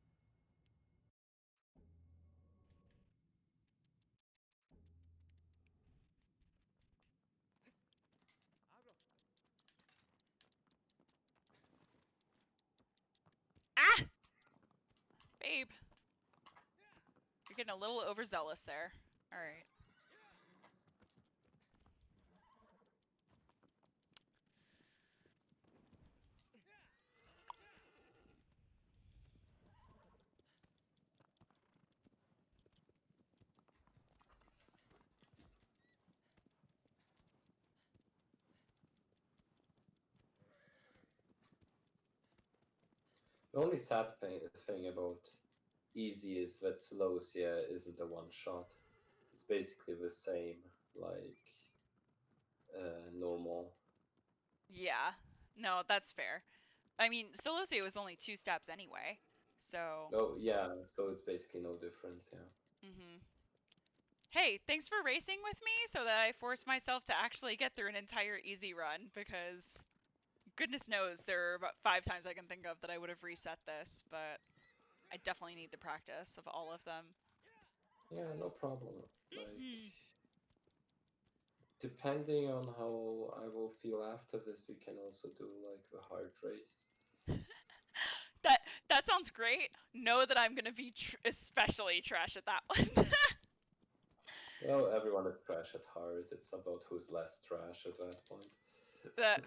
Ah! Babe. You're getting a little overzealous there. Alright. The only sad thing about easy is that Celosia isn't a one shot. It's basically the same, like normal. Yeah. No, that's fair. I mean, Solosia was only 2 steps anyway. So. Oh yeah, so it's basically no difference. Yeah. Mhm. Hey, thanks for racing with me so that I forced myself to actually get through an entire easy run, because goodness knows there are about 5 times I can think of that I would have reset this, but I definitely need the practice of all of them. Yeah, no problem. Like, Mhm. depending on how I will feel after this, we can also do like a hard race. That sounds great. Know that I'm gonna be especially trash at that one. Well, everyone is trash at heart. It's about who's less trash at that point.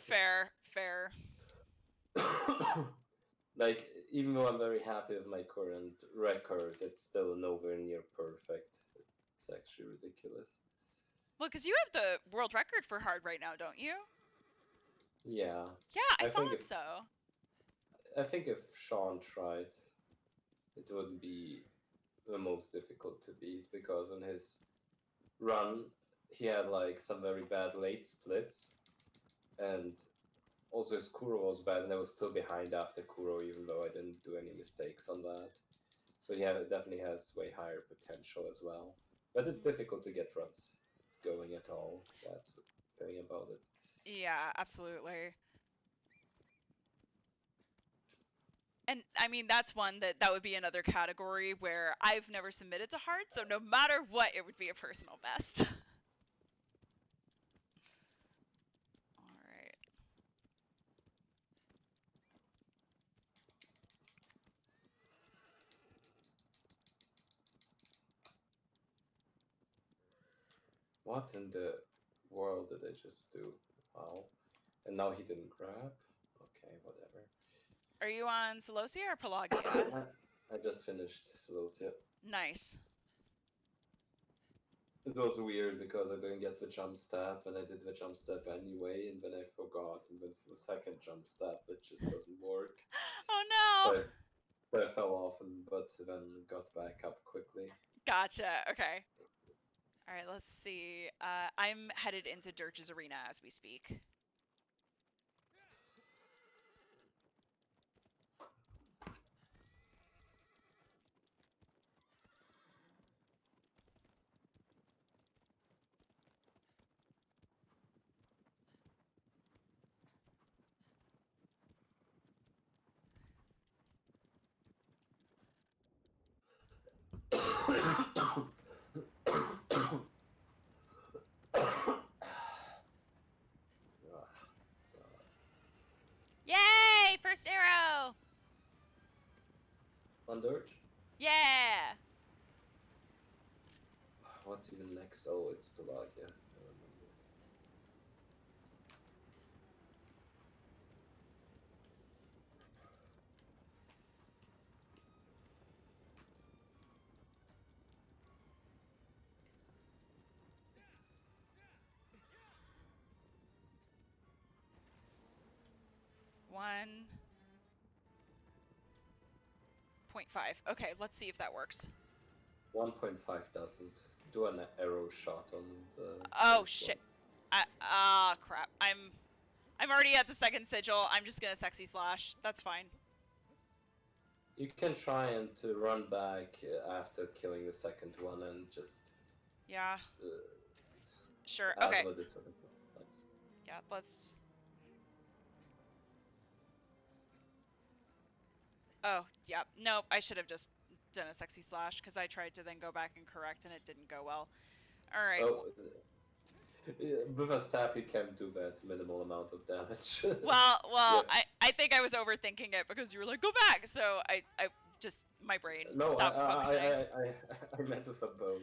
Fair, fair. Like, even though I'm very happy with my current record, it's still nowhere near perfect. It's actually ridiculous. Well, because you have the world record for hard right now, don't you? Yeah. Yeah, I think thought if so. I think if Sean tried, it wouldn't be the most difficult to beat, because in his run he had like some very bad late splits, and also his Kuro was bad, and I was still behind after Kuro, even though I didn't do any mistakes on that. So yeah, it definitely has way higher potential as well. But it's difficult to get runs going at all. That's the thing about it. Yeah, absolutely. And I mean, that's one that would be another category where I've never submitted to hard, so no matter what, it would be a personal best. All right. What in the world did I just do? Wow. And now he didn't grab? Okay, whatever. Are you on Celosia or Pelagia? I just finished Silesia. Nice. It was weird because I didn't get the jump step, and I did the jump step anyway, and then I forgot and went for the second jump step, which just doesn't work. Oh So no! I fell off, but then got back up quickly. Gotcha. Okay. All right, let's see. I'm headed into Dirge's arena as we speak. Yay! First arrow! On Dirge? Yeah! What's even next? Oh, it's Pelagia. I remember. One. 0.5. Okay, let's see if that works. 1.5 doesn't. Do an arrow shot on the Oh first shit. one. Crap. I'm already at the second sigil. I'm just gonna sexy slash. That's fine. You can try and to run back after killing the second one and just Yeah. Sure. as Okay. with the turn. Nice. Yeah, let's. Oh, yeah. Nope, I should have just done a sexy slash because I tried to then go back and correct and it didn't go well. Alright. Oh, with a stab you can do that minimal amount of damage. Well, Yeah. I think I was overthinking it because you were like, go back! So I just, my brain No, stopped functioning. I meant with a bow.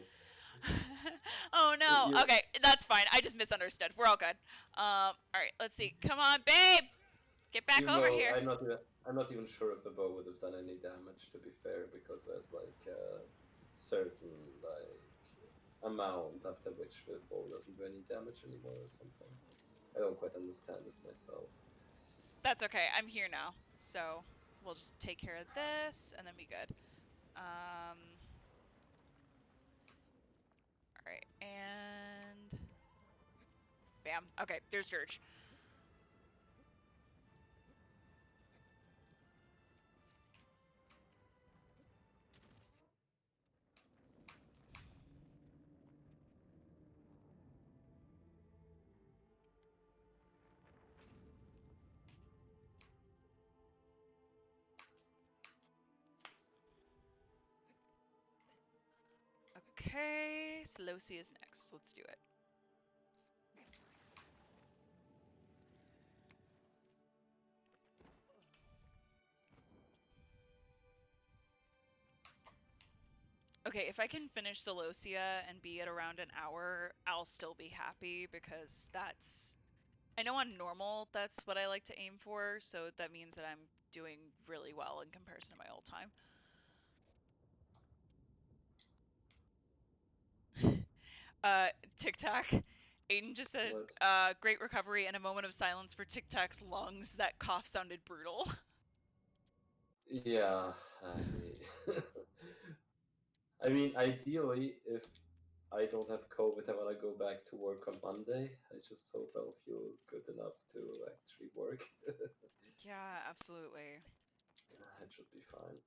Oh no. You- Okay, that's fine. I just misunderstood. We're all good. Alright, let's see. Come on, babe! Get back Even over though here. I'm not even sure if the bow would have done any damage, to be fair, because there's like a certain like amount after which the bow doesn't do any damage anymore or something. I don't quite understand it myself. That's okay. I'm here now. So we'll just take care of this and then be good. Alright, and bam. Okay, there's Dirge. Okay, Solosi is next. Let's do it. Okay, if I can finish Solosia and be at around an hour, I'll still be happy because that's... I know on normal that's what I like to aim for, so that means that I'm doing really well in comparison to my old time. TikTok. Aiden just said, great recovery and a moment of silence for TikTok's lungs. That cough sounded brutal. Yeah, I mean, ideally, if I don't have COVID, I want to go back to work on Monday. I just hope I'll feel good enough to actually work. Yeah, absolutely. It should be fine.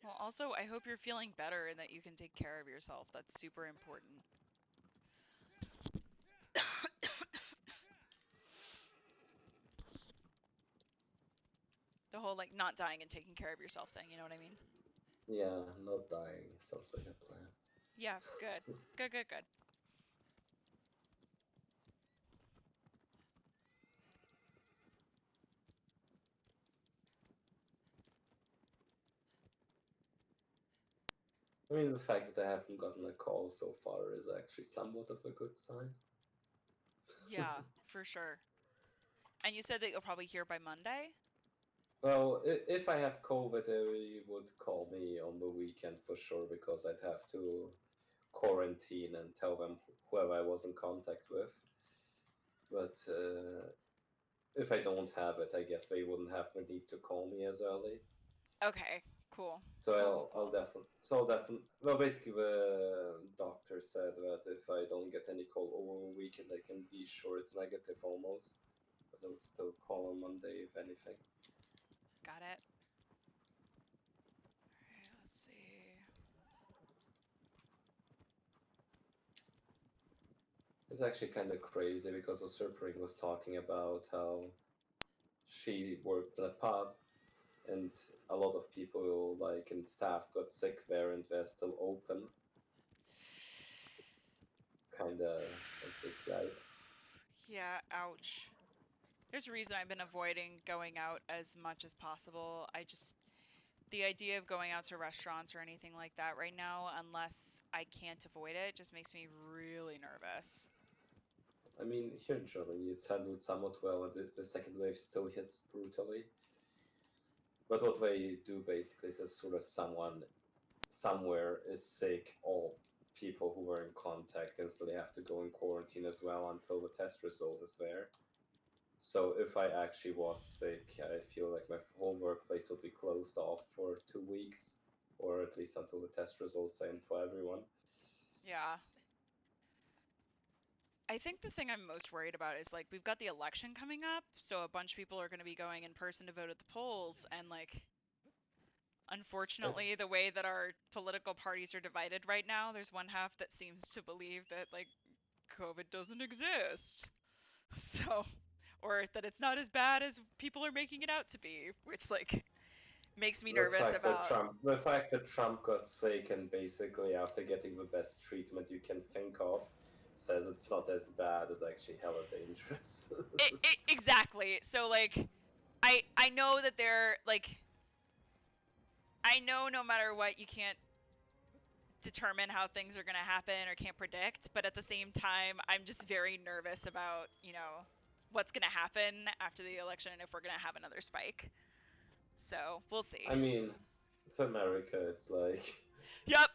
Well, also, I hope you're feeling better and that you can take care of yourself. That's super important. The whole, like, not dying and taking care of yourself thing, you know what I mean? Yeah, not dying sounds like a plan. Yeah, good. Good, good, good. I mean, the fact that I haven't gotten a call so far is actually somewhat of a good sign. Yeah, for sure. And you said that you'll probably hear by Monday? Well, if I have COVID, they would call me on the weekend for sure because I'd have to quarantine and tell them whoever I was in contact with. But if I don't have it, I guess they wouldn't have the need to call me as early. Okay, cool. So Cool. I'll definitely. Well, basically, the doctor said that if I don't get any call over the weekend, I can be sure it's negative almost. But I would still call on Monday if anything. Got it. Alright, let's see. It's actually kind of crazy because Usurpering was talking about how she worked in a pub and a lot of people like and staff got sick there and they're still open. Kind of a big yikes. Yeah, ouch. There's a reason I've been avoiding going out as much as possible. The idea of going out to restaurants or anything like that right now, unless I can't avoid it, just makes me really nervous. I mean, here in Germany, it's handled somewhat well, and the second wave still hits brutally. But what they do basically is as soon as someone somewhere is sick, all people who were in contact instantly have to go in quarantine as well until the test result is there. So if I actually was sick, I feel like my whole workplace would be closed off for 2 weeks, or at least until the test results are in for everyone. Yeah. I think the thing I'm most worried about is like we've got the election coming up, so a bunch of people are going to be going in person to vote at the polls, and like unfortunately the way that our political parties are divided right now, there's one half that seems to believe that like COVID doesn't exist. So, or that it's not as bad as people are making it out to be, which like makes me nervous about... The fact that Trump got sick and basically after getting the best treatment you can think of says it's not as bad is actually hella dangerous. Exactly. So like I know that they're like I know no matter what you can't determine how things are going to happen or can't predict, but at the same time I'm just very nervous about, you know, what's going to happen after the election and if we're going to have another spike. So, we'll see. I mean, for America, it's like. Yep.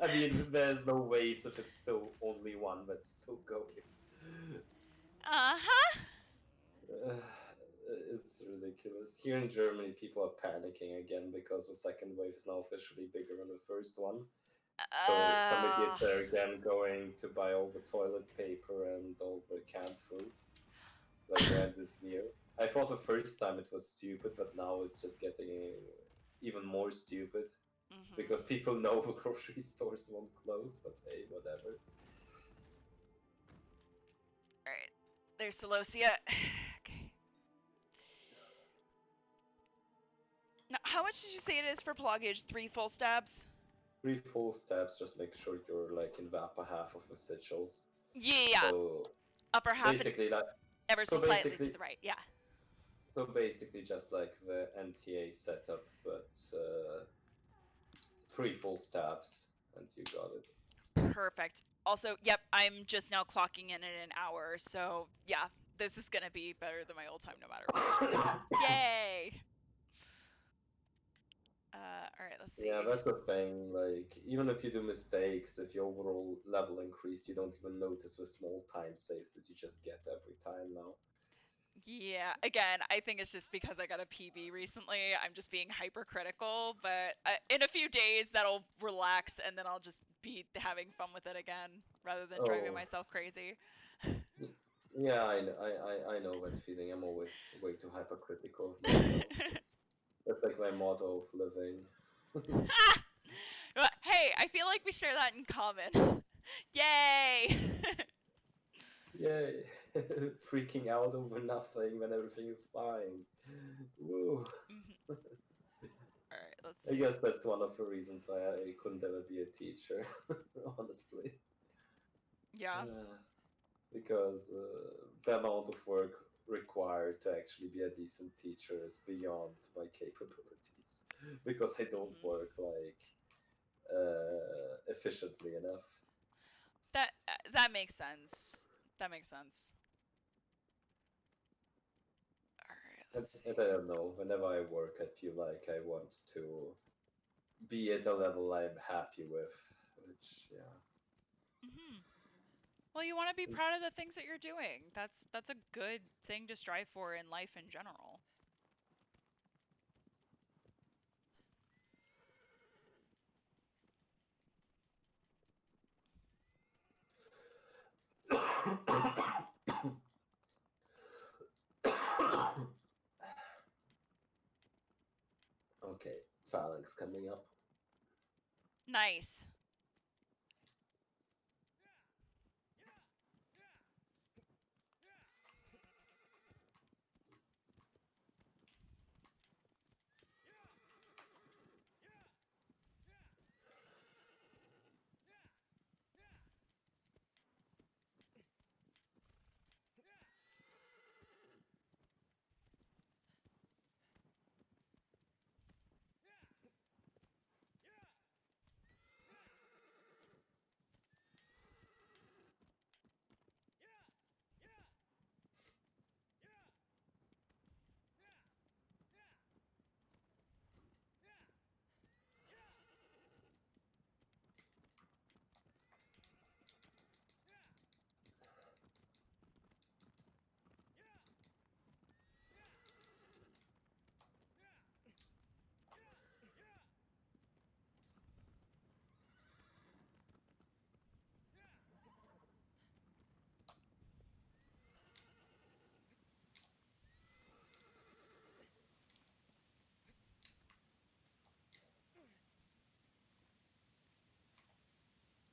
I mean, there's no waves if it's still only one that's still going. Uh-huh. It's ridiculous. Here in Germany, people are panicking again because the second wave is now officially bigger than the first one. So some idiots are again going to buy all the toilet paper and all the canned food. Like the end is near. I thought the first time it was stupid, but now it's just getting even more stupid because people know the grocery stores won't close. But hey, whatever. All right. There's Celosia. Okay. Now, how much did you say it is for Pelagage? 3 full stabs? 3 full steps, just make sure you're like in the upper half of the sigils. Yeah. So Upper half and basically, like ever so slightly to basically, the right. Yeah. so basically, just like the NTA setup, but 3 full steps, and you got it. Perfect. Also, yep, I'm just now clocking in an hour, so yeah, this is gonna be better than my old time no matter what. So, yay! All right, let's see. Yeah, that's the thing. Like, even if you do mistakes, if your overall level increased, you don't even notice the small time saves that you just get every time now. Yeah, again, I think it's just because I got a PB recently. I'm just being hypercritical, but in a few days that'll relax, and then I'll just be having fun with it again rather than driving Oh, myself crazy. yeah, I know that feeling. I'm always way too hypercritical of myself. That's like my motto of living. Hey, I feel like we share that in common. Yay! Yay! Freaking out over nothing when everything is fine. Woo! All right, let's I see. guess that's one of the reasons why I couldn't ever be a teacher, honestly. Yeah. Because the amount of work required to actually be a decent teacher is beyond my capabilities. Because I don't work like efficiently enough. That makes sense. That makes sense. All right, let's see. And I don't know, whenever I work, I feel like I want to be at a level I'm happy with, which, yeah. Well, you want to be proud of the things that you're doing. That's a good thing to strive for in life in general. Okay, phalanx coming up. Nice.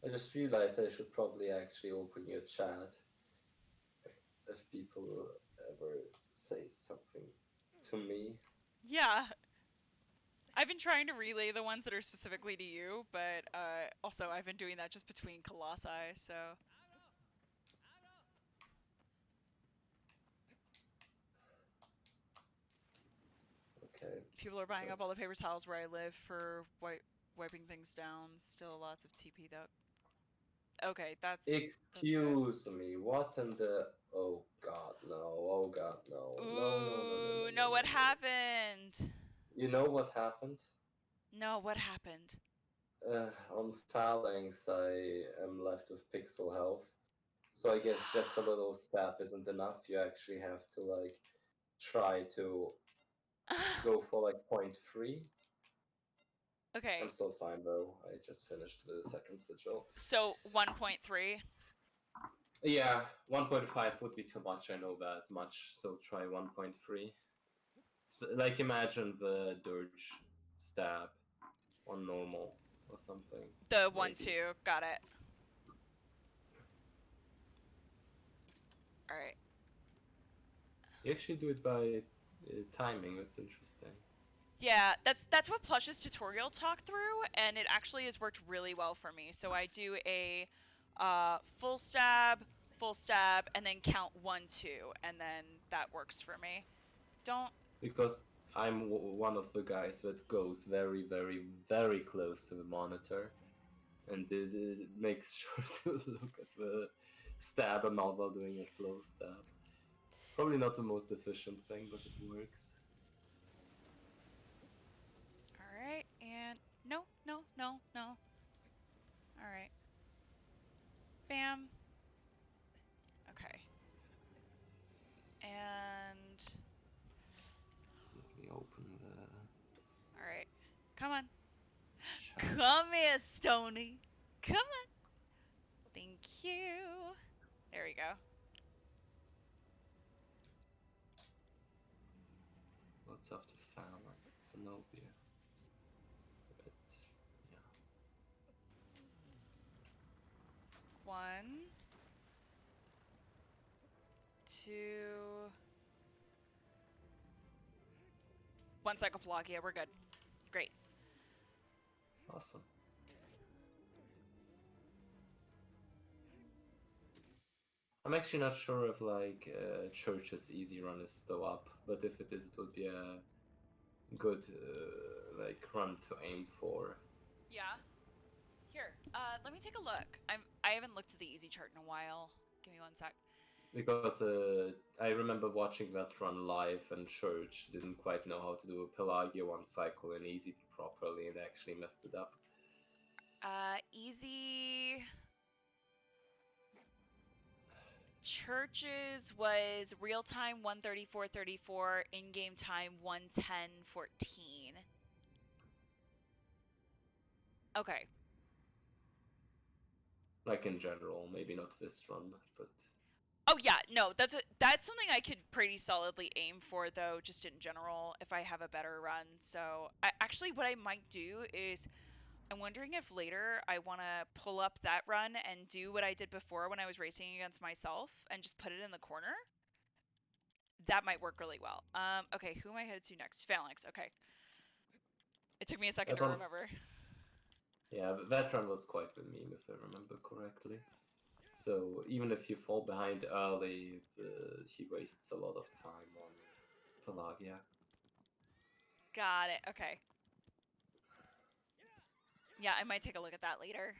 I just realized I should probably actually open your chat if people ever say something to me. Yeah. I've been trying to relay the ones that are specifically to you, but also I've been doing that just between Colossi, so. Okay. People are buying up all the paper towels where I live for wiping things down. Still lots of TP though. Okay, that's good. Excuse me, what in the... Oh god, no. Oh god, no. No, no, no, no, no, Ooh, no, no, no, what no. happened? You know what happened? No, what happened? On Phalanx, I am left with pixel health. So I guess just a little step isn't enough. You actually have to, like, try to go for, like, 0.3. Okay, I'm still fine, though. I just finished the second sigil. so 1.3. Yeah, 1.5 would be too much, I know that much, so try 1.3. So, like, imagine the Dirge stab on normal or something. The Maybe. 1-2, got it. All right. You actually do it by timing, that's interesting. Yeah, that's what Plush's tutorial talked through, and it actually has worked really well for me. So I do a full stab, and then count 1, 2, and then that works for me. Don't. Because I'm one of the guys that goes very, very, very close to the monitor, and it makes sure to look at the stab amount while doing a slow stab. Probably not the most efficient thing, but it works. All right, and no, no, no, no. All right. Bam. Okay. And Let me open the all right. Come on. chat. Come here, Stony. Come on. Thank you. There we go. What's up to Phalanx? Zenobia. But, yeah. 1, 2. 1 Psychopelagia. We're good. Great. Awesome. I'm actually not sure if like Church's easy run is still up, but if it is, it would be a good like run to aim for. Yeah. Here. Let me take a look. I haven't looked at the easy chart in a while. Give me 1 sec. Because I remember watching that run live, and Church didn't quite know how to do a Pelagia one cycle in easy properly, and actually messed it up. Easy. Churches was real time 134.34, in game time 110.14. Okay. Like in general, maybe not this run, but Oh yeah, no, that's something I could pretty solidly aim for though, just in general, if I have a better run. So actually, what I might do is, I'm wondering if later I want to pull up that run and do what I did before when I was racing against myself and just put it in the corner. That might work really well. Okay, who am I headed to next? Phalanx. Okay. It took me a second that to one, remember. yeah, that run was quite the meme if I remember correctly. So even if you fall behind early, he wastes a lot of time on Pelagia. Got it. Okay. Yeah, I might take a look at that later.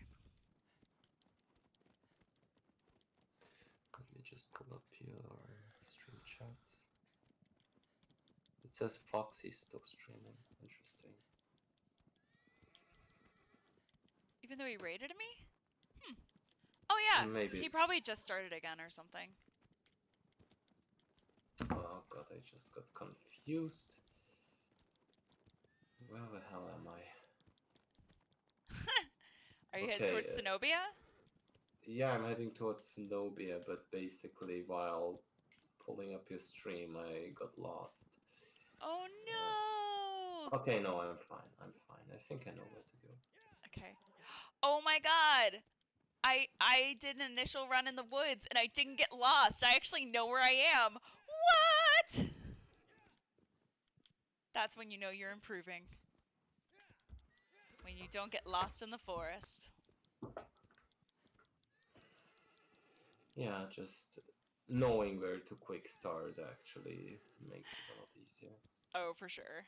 Let me just pull up your stream chat. It says Foxy's still streaming. Interesting. Even though he raided me? Oh yeah, Maybe he it's... probably just started again or something. Oh god, I just got confused. Where the hell am I? Are you headed Okay, towards Zenobia? yeah, I'm heading towards Zenobia, but basically while pulling up your stream, I got lost. Oh no! Okay, no, I'm fine. I'm fine. I think I know where to go. Okay. Oh my god! I did an initial run in the woods and I didn't get lost. I actually know where I am. What? That's when you know you're improving. When you don't get lost in the forest. Yeah, just knowing where to quick start actually makes it a lot easier. Oh, for sure.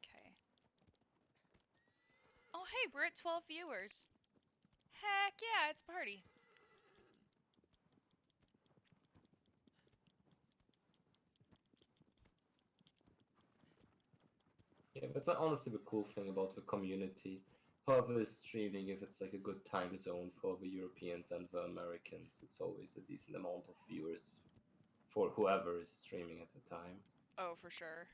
Okay. Oh, hey, we're at 12 viewers. Heck yeah, it's a party. Yeah, that's honestly the cool thing about the community. Whoever is streaming, if it's like a good time zone for the Europeans and the Americans, it's always a decent amount of viewers for whoever is streaming at the time. Oh, for sure.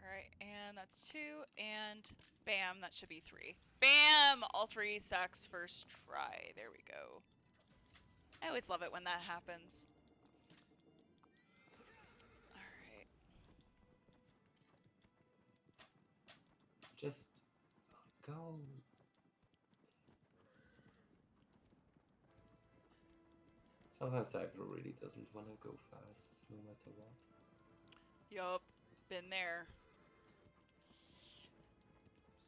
Alright, and that's 2, and bam, that should be 3. Bam! All 3 sacks first try. There we go. I always love it when that happens. Alright. Just go. Sometimes Agro really doesn't want to go fast, no matter what. Yup, been there.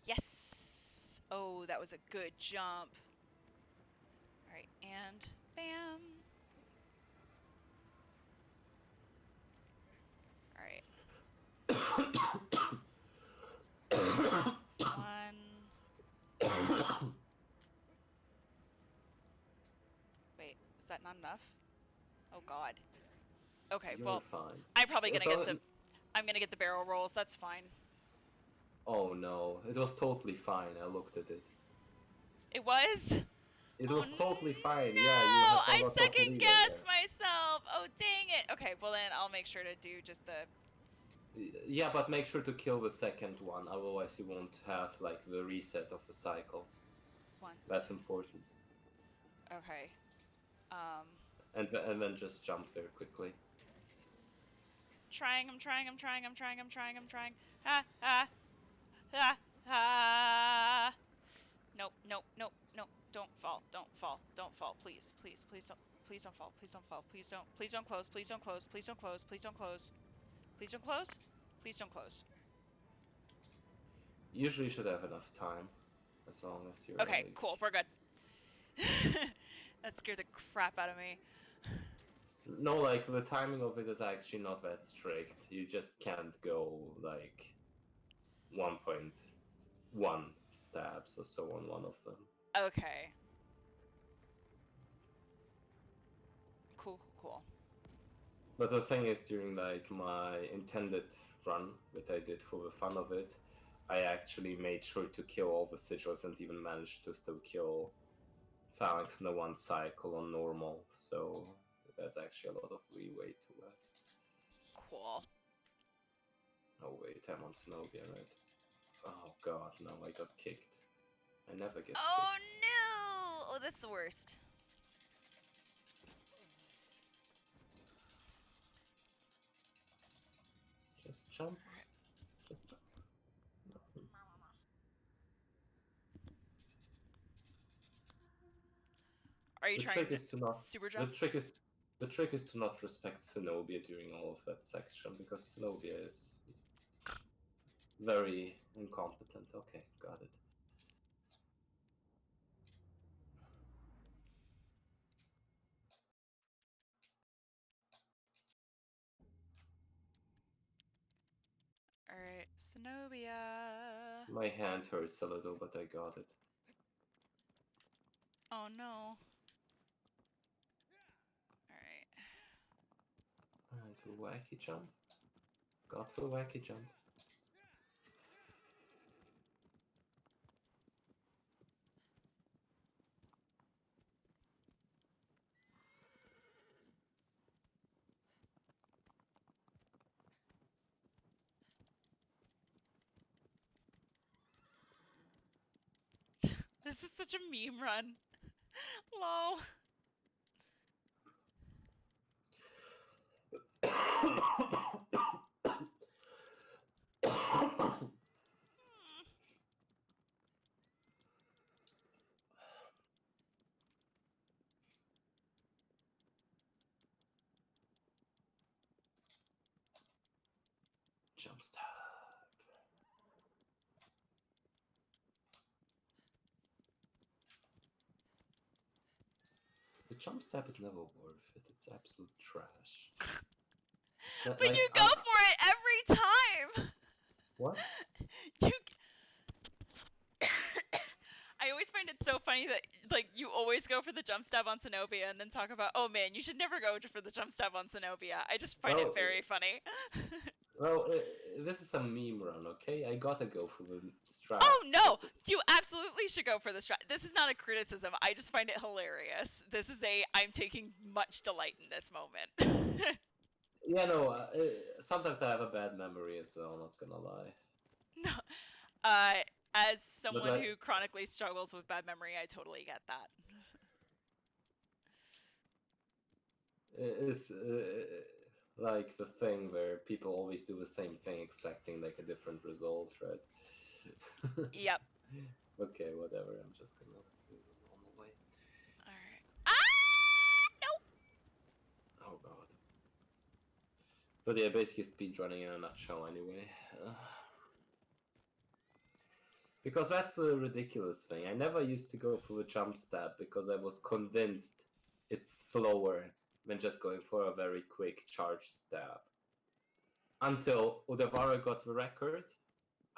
Yes! Oh, that was a good jump. Alright, and bam! Alright. One. Wait, is that not enough? Oh god. Okay, You're well, fine. I'm probably gonna So- get the... I'm gonna get the barrel rolls, that's fine. Oh no, it was totally fine. I looked at it. It was? It Oh was totally fine. no! Yeah, you have I forgot second lever guessed there. myself! Oh dang it! Okay, well then I'll make sure to do just the... Yeah, but make sure to kill the second one, otherwise you won't have like the reset of the cycle. one. That's important. Okay. And then just jump there quickly. I'm trying. Ah, ah, ah, ah. Nope. Don't fall, please. Please don't fall, please don't close, please don't close. Please don't close. Usually you should have enough time, as long as you're Okay, like... cool, we're good. That scared the crap out of me. No, like, the timing of it is actually not that strict. You just can't go, like, 1.1 stabs or so on one of them. Okay. Cool. But the thing is, during, like, my intended run that I did for the fun of it, I actually made sure to kill all the sigils and even managed to still kill Phalanx in the one cycle on normal, so there's actually a lot of leeway to that. Cool. Oh wait, I'm on Snowbia, right? Oh god, no, I got kicked. I never get Oh kicked. no! Oh, that's the worst. Just jump. Alright. Just jump. No. Are you The trying trick to is to not. super The jump? trick is to not respect Zenobia during all of that section, because Zenobia is very incompetent. Okay, got it. Alright, Zenobia. My hand hurts a little, but I got it. Oh no. Alright. Alright, a wacky jump. Got the wacky jump. This is such a meme run. Lol. Jump stab. The jump stab is never worth it. It's absolute trash. But Like, you go for it every time! what? You... I always find it so funny that, like, you always go for the jump stab on Zenobia and then talk about, oh man, you should never go for the jump stab on Zenobia. I just find it very funny. Well, this is a meme run, okay? I gotta go for the strats. Oh no! You absolutely should go for the strat. This is not a criticism. I just find it hilarious. This is I'm taking much delight in this moment. Yeah, no, sometimes I have a bad memory as well, not gonna lie. No. Uh, as someone like- who chronically struggles with bad memory, I totally get that. It's like the thing where people always do the same thing expecting like a different result, right? Yep. Okay, whatever. I'm just gonna do the normal way. All right. Ah, no. Oh god. But yeah, basically speedrunning in a nutshell anyway. Because that's a ridiculous thing. I never used to go for a jump stab because I was convinced it's slower than just going for a very quick charge stab. Until Udavara got the record,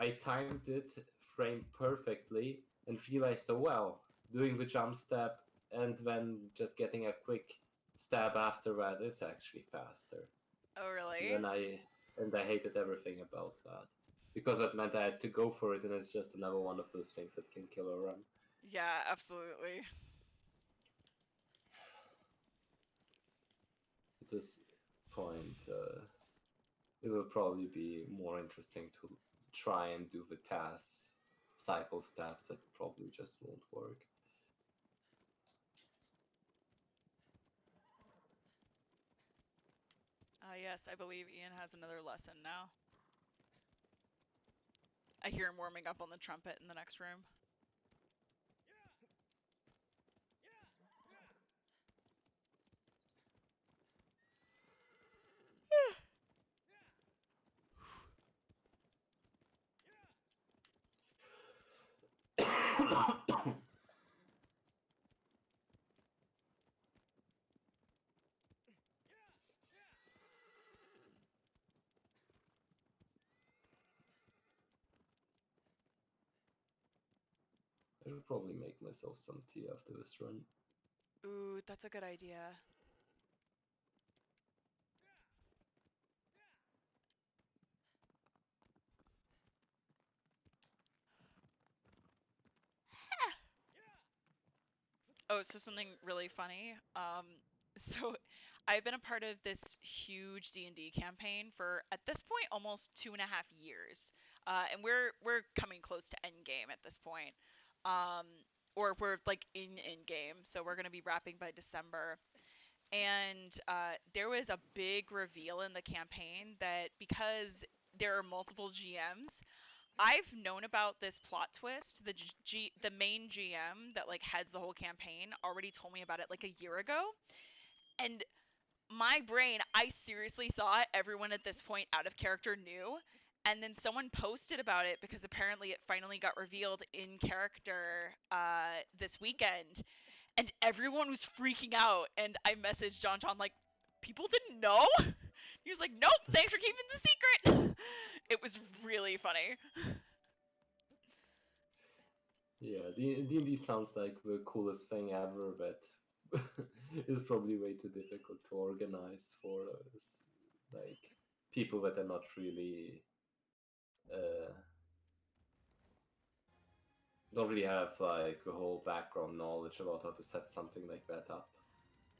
I timed it frame perfectly and realized, oh well, doing the jump stab and then just getting a quick stab after that is actually faster. Oh, really? And I hated everything about that. Because that meant I had to go for it, and it's just another one of those things that can kill a run. Yeah, absolutely. At this point, it will probably be more interesting to try and do the TAS cycle stabs that probably just won't work. Yes, I believe Ian has another lesson now. I hear him warming up on the trumpet in the next room. I should probably make myself some tea after this run. Ooh, that's a good idea. Oh, so something really funny. So I've been a part of this huge D&D campaign for, at this point, almost 2.5 years, and we're coming close to end game at this point, or we're like in game, so we're gonna be wrapping by December. And there was a big reveal in the campaign that because there are multiple GMs, I've known about this plot twist. The main GM that like heads the whole campaign already told me about it like a year ago, and my brain, I seriously thought everyone at this point out of character knew. And then someone posted about it because apparently it finally got revealed in character this weekend, and everyone was freaking out. And I messaged John like, people didn't know. He was like, nope, thanks for keeping the secret. It was really funny. Yeah, D&D sounds like the coolest thing ever, but it's probably way too difficult to organize for like people that are not really uh, don't really have like the whole background knowledge about how to set something like that up.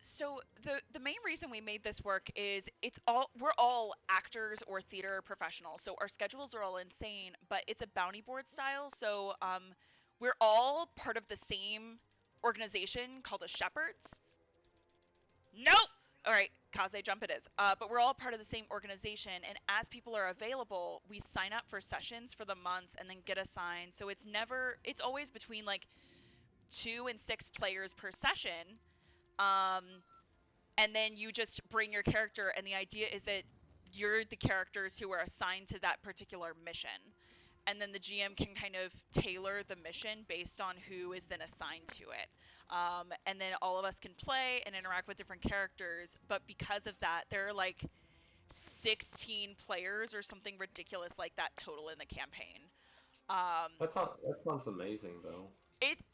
So the main reason we made this work is we're all actors or theater professionals, so our schedules are all insane, but it's a bounty board style. So we're all part of the same organization called the Shepherds. Nope. All right, Kaze jump it is. But we're all part of the same organization, and as people are available, we sign up for sessions for the month and then get assigned. So it's always between like 2 and 6 players per session. And then you just bring your character, and the idea is that you're the characters who are assigned to that particular mission, and then the GM can kind of tailor the mission based on who is then assigned to it. And then all of us can play and interact with different characters, but because of that, there are like 16 players or something ridiculous like that total in the campaign. That sounds amazing though.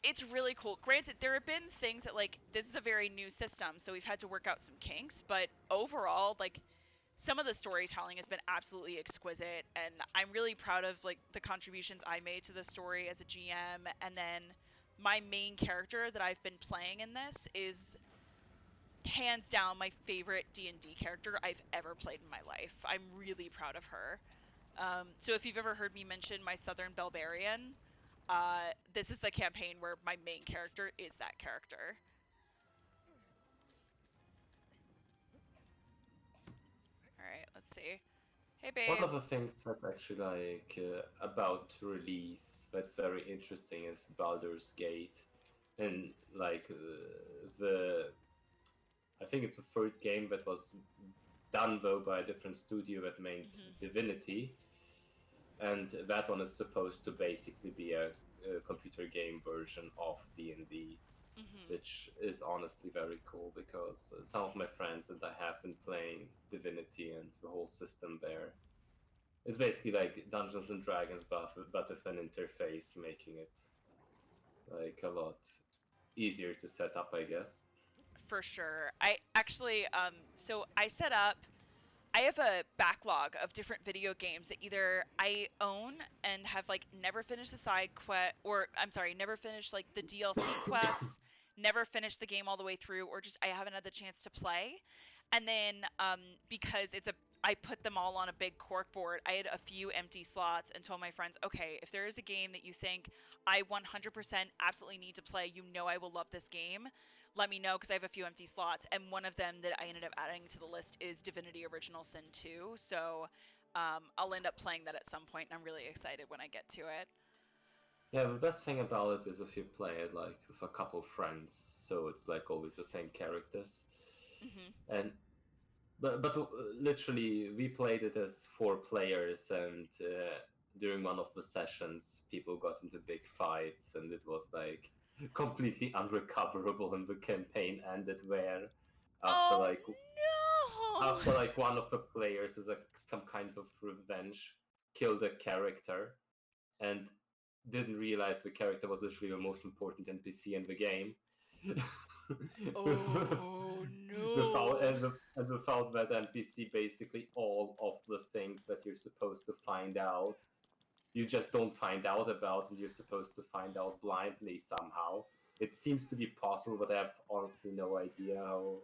It's really cool. Granted, there have been things that like this is a very new system, so we've had to work out some kinks, but overall, like some of the storytelling has been absolutely exquisite, and I'm really proud of like the contributions I made to the story as a GM. And then my main character that I've been playing in this is hands down my favorite D&D character I've ever played in my life. I'm really proud of her. So if you've ever heard me mention my Southern Barbarian, this is the campaign where my main character is that character. All right, let's see. Hey, One babe. of the things that's actually about to release that's very interesting is Baldur's Gate, and the I think it's the third game that was done though by a different studio that made Mhm. Divinity, and that one is supposed to basically be a computer game version of D&D, Mhm. which is honestly very cool because some of my friends and I have been playing Divinity and the whole system there. It's basically like Dungeons and Dragons, but with an interface, making it like a lot easier to set up, I guess. For sure. I actually, so I set up. I have a backlog of different video games that either I own and have like never finished the side quest, or I'm sorry, never finished like the DLC quests, never finished the game all the way through, or just I haven't had the chance to play. And then because I put them all on a big cork board. I had a few empty slots and told my friends, okay, if there is a game that you think I 100% absolutely need to play, you know I will love this game, let me know because I have a few empty slots. And one of them that I ended up adding to the list is Divinity Original Sin 2. So I'll end up playing that at some point, and I'm really excited when I get to it. Yeah, the best thing about it is if you play it like with a couple friends, so it's like always the same characters. Hmm. And but literally we played it as 4 players, and during one of the sessions, people got into big fights, and it was like completely unrecoverable, and the campaign ended where after Oh like no! one of the players is some kind of revenge, killed a character and didn't realize the character was literally the most important NPC in the game. Oh without no! and without that NPC, basically all of the things that you're supposed to find out, you just don't find out about, and you're supposed to find out blindly somehow. It seems to be possible, but I have honestly no idea how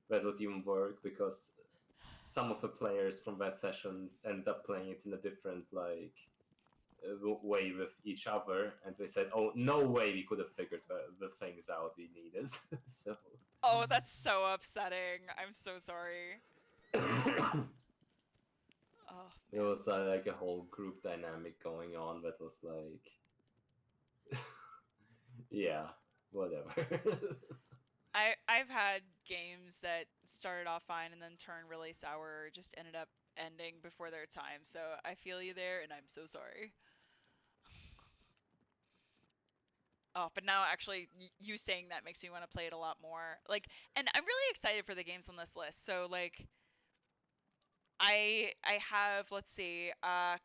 that would even work, because some of the players from that session end up playing it in a different way with each other, and they said, "Oh, no way we could have figured the things out we needed." So Oh, that's so upsetting. I'm so sorry. Oh it man. was like a whole group dynamic going on that was like, yeah, whatever. I've had games that started off fine and then turned really sour or just ended up ending before their time. So I feel you there and I'm so sorry. Oh, but now actually you saying that makes me want to play it a lot more. Like, and I'm really excited for the games on this list. So like I have, let's see,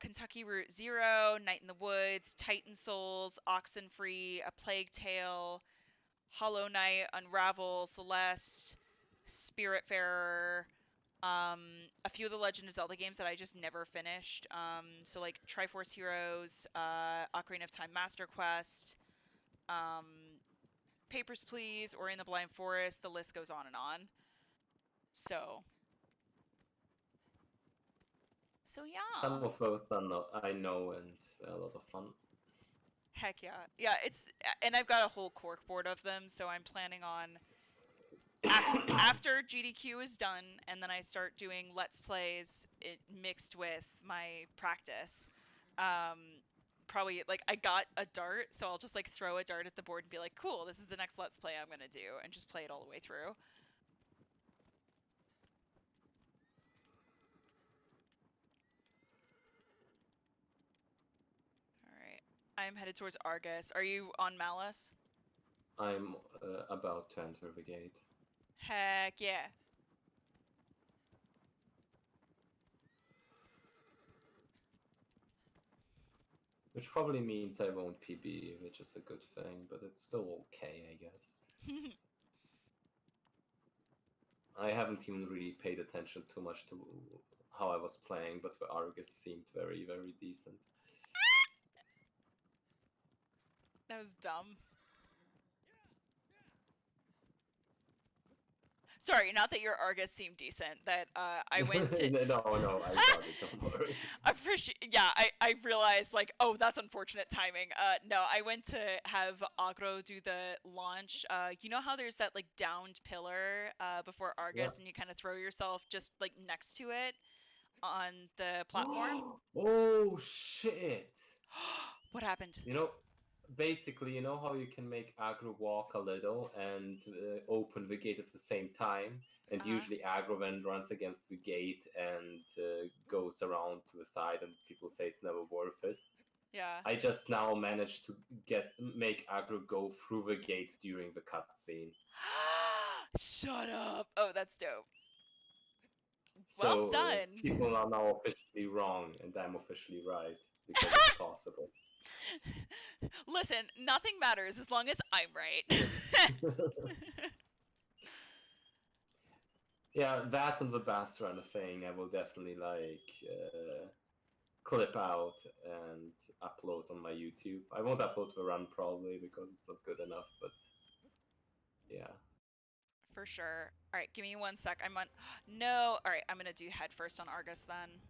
Kentucky Route Zero, Night in the Woods, Titan Souls, Oxenfree, A Plague Tale, Hollow Knight, Unravel, Celeste, Spiritfarer, um, a few of the Legend of Zelda games that I just never finished. So like Triforce Heroes, Ocarina of Time Master Quest, um, Papers, Please, Ori and the Blind Forest. The list goes on and on. So, so yeah. Some of those I know, and a lot of fun. Heck yeah. Yeah, and I've got a whole cork board of them, so I'm planning on after GDQ is done and then I start doing let's plays mixed with my practice. Um Probably like I got a dart, so I'll just like throw a dart at the board and be like, "Cool, this is the next let's play I'm going to do," and just play it all the way through. All right. I'm headed towards Argus. Are you on Malice? I'm about to enter the gate, Heck yeah. which probably means I won't PB, which is a good thing, but it's still okay, I guess. I haven't even really paid attention too much to how I was playing, but the Argus seemed very, very decent. That was dumb. Sorry, not that your Argus seemed decent. That I went to. No, I got it. Don't worry. Appreciate. Yeah, I realized like, oh, that's unfortunate timing. No, I went to have Agro do the launch. You know how there's that like downed pillar before Yeah. Argus, and you kind of throw yourself just like next to it. on the platform. Oh shit! What happened? Basically, you know how you can make aggro walk a little and open the gate at the same time, and usually aggro then runs against the gate and goes around to the side, and people say it's never worth it. Yeah. I just now managed to make aggro go through the gate during the cutscene. Shut up! Oh, that's dope. So Well done. people are now officially wrong, and I'm officially right because it's possible. Listen, nothing matters as long as I'm right. Yeah, that and the bass run thing I will definitely clip out and upload on my YouTube. I won't upload the run probably because it's not good enough, but yeah. For sure. All right, give me 1 sec. I'm on. No. All right, I'm gonna do head first on Argus then.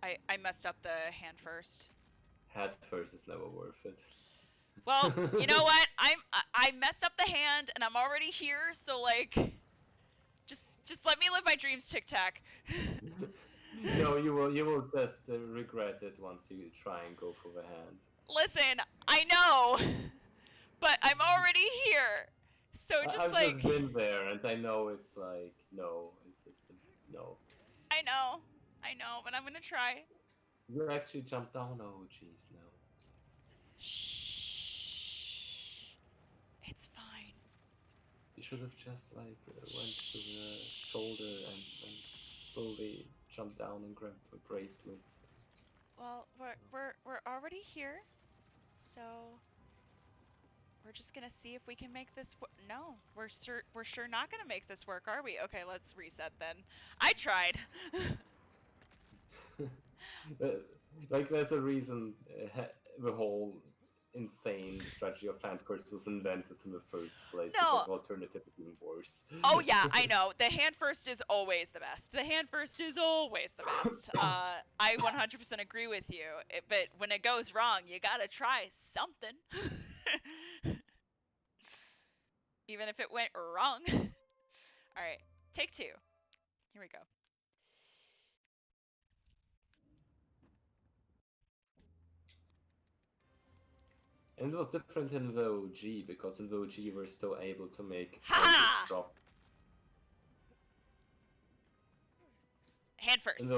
I messed up the hand first. Head first is never worth it. Well, you know what? I messed up the hand and I'm already here, so like, just let me live my dreams, TikTak. No, you will just regret it once you try and go for the hand. Listen, I know, but I'm already here, so just I've like. just been there, and I know it's like no, it's just no. I know, but I'm gonna try. You actually jumped down. Oh, jeez, no. Shh. It's fine. You should have just went to the shoulder and slowly jumped down and grabbed the bracelet. Well, we're already here, so we're just gonna see if we can make this. No, we're sure not gonna make this work, are we? Okay, let's reset then. I tried. Like there's a reason the whole insane strategy of hand first was invented in the first place because the alternative being worse. Oh yeah, I know. The hand first is always the best. The hand first is always the best. I 100% agree with you. But when it goes wrong, you gotta try something. Even if it went wrong. All right, take 2. Here we go. And it was different in the OG because in the OG you were still able to make Ha! Argus drop. Hand first.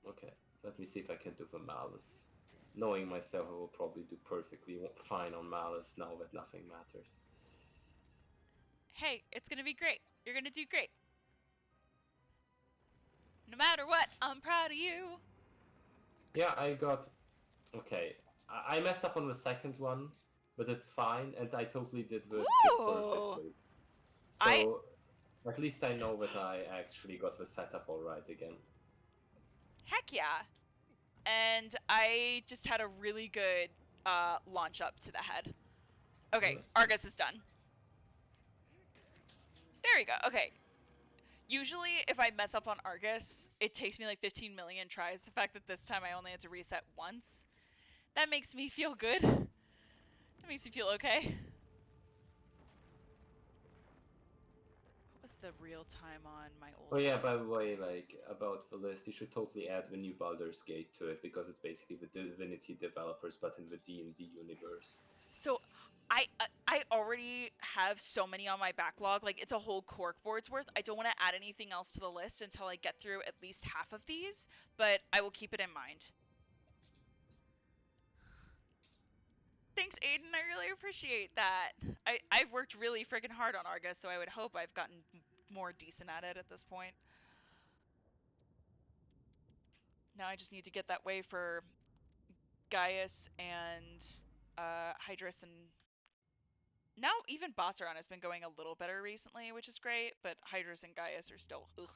Okay, let me see if I can do the Malice. Knowing myself, I will probably do perfectly fine on Malice now that nothing matters. Hey, it's gonna be great. You're gonna do great. No matter what, I'm proud of you. Yeah, I got... Okay, I messed up on the second one, but it's fine, and I totally did the skip perfectly. So, at least I know that I actually got the setup alright again. Heck yeah. And I just had a really good launch up to the head. Okay, Argus is done. There we go. Okay. Usually, if I mess up on Argus, it takes me like 15 million tries. The fact that this time I only had to reset once, that makes me feel good. That makes me feel okay. What was the real time on my old Oh yeah, by the way, like, about the list, you should totally add the new Baldur's Gate to it, because it's basically the Divinity developers, but in the D&D universe. So, I already have so many on my backlog, like it's a whole corkboard's worth. I don't want to add anything else to the list until I get through at least half of these, but I will keep it in mind. Thanks, Aiden. I really appreciate that. I've worked really freaking hard on Argus, so I would hope I've gotten more decent at it at this point. Now I just need to get that way for Gaius and Hydrus, and now even Bosseron has been going a little better recently, which is great, but Hydrus and Gaius are still ugh.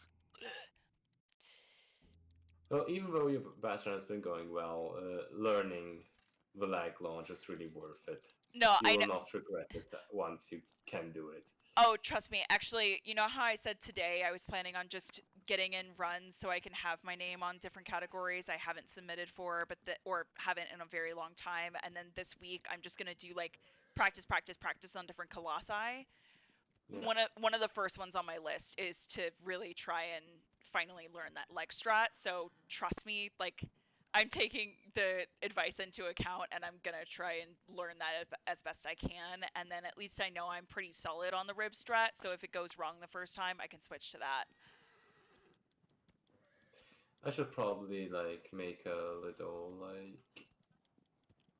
So even though your Bastion has been going well, learning the lag launch is really worth it. No, you will not regret it once you can do it. Oh, trust me. Actually, you know how I said today I was planning on just getting in runs so I can have my name on different categories I haven't submitted for, or haven't in a very long time. And then this week I'm just gonna do like practice on different colossi. Yeah. One of the first ones on my list is to really try and finally learn that leg strat. So trust me, like I'm taking the advice into account and I'm gonna try and learn that as best I can. And then at least I know I'm pretty solid on the rib strat. So if it goes wrong the first time, I can switch to that. I should probably like make a little like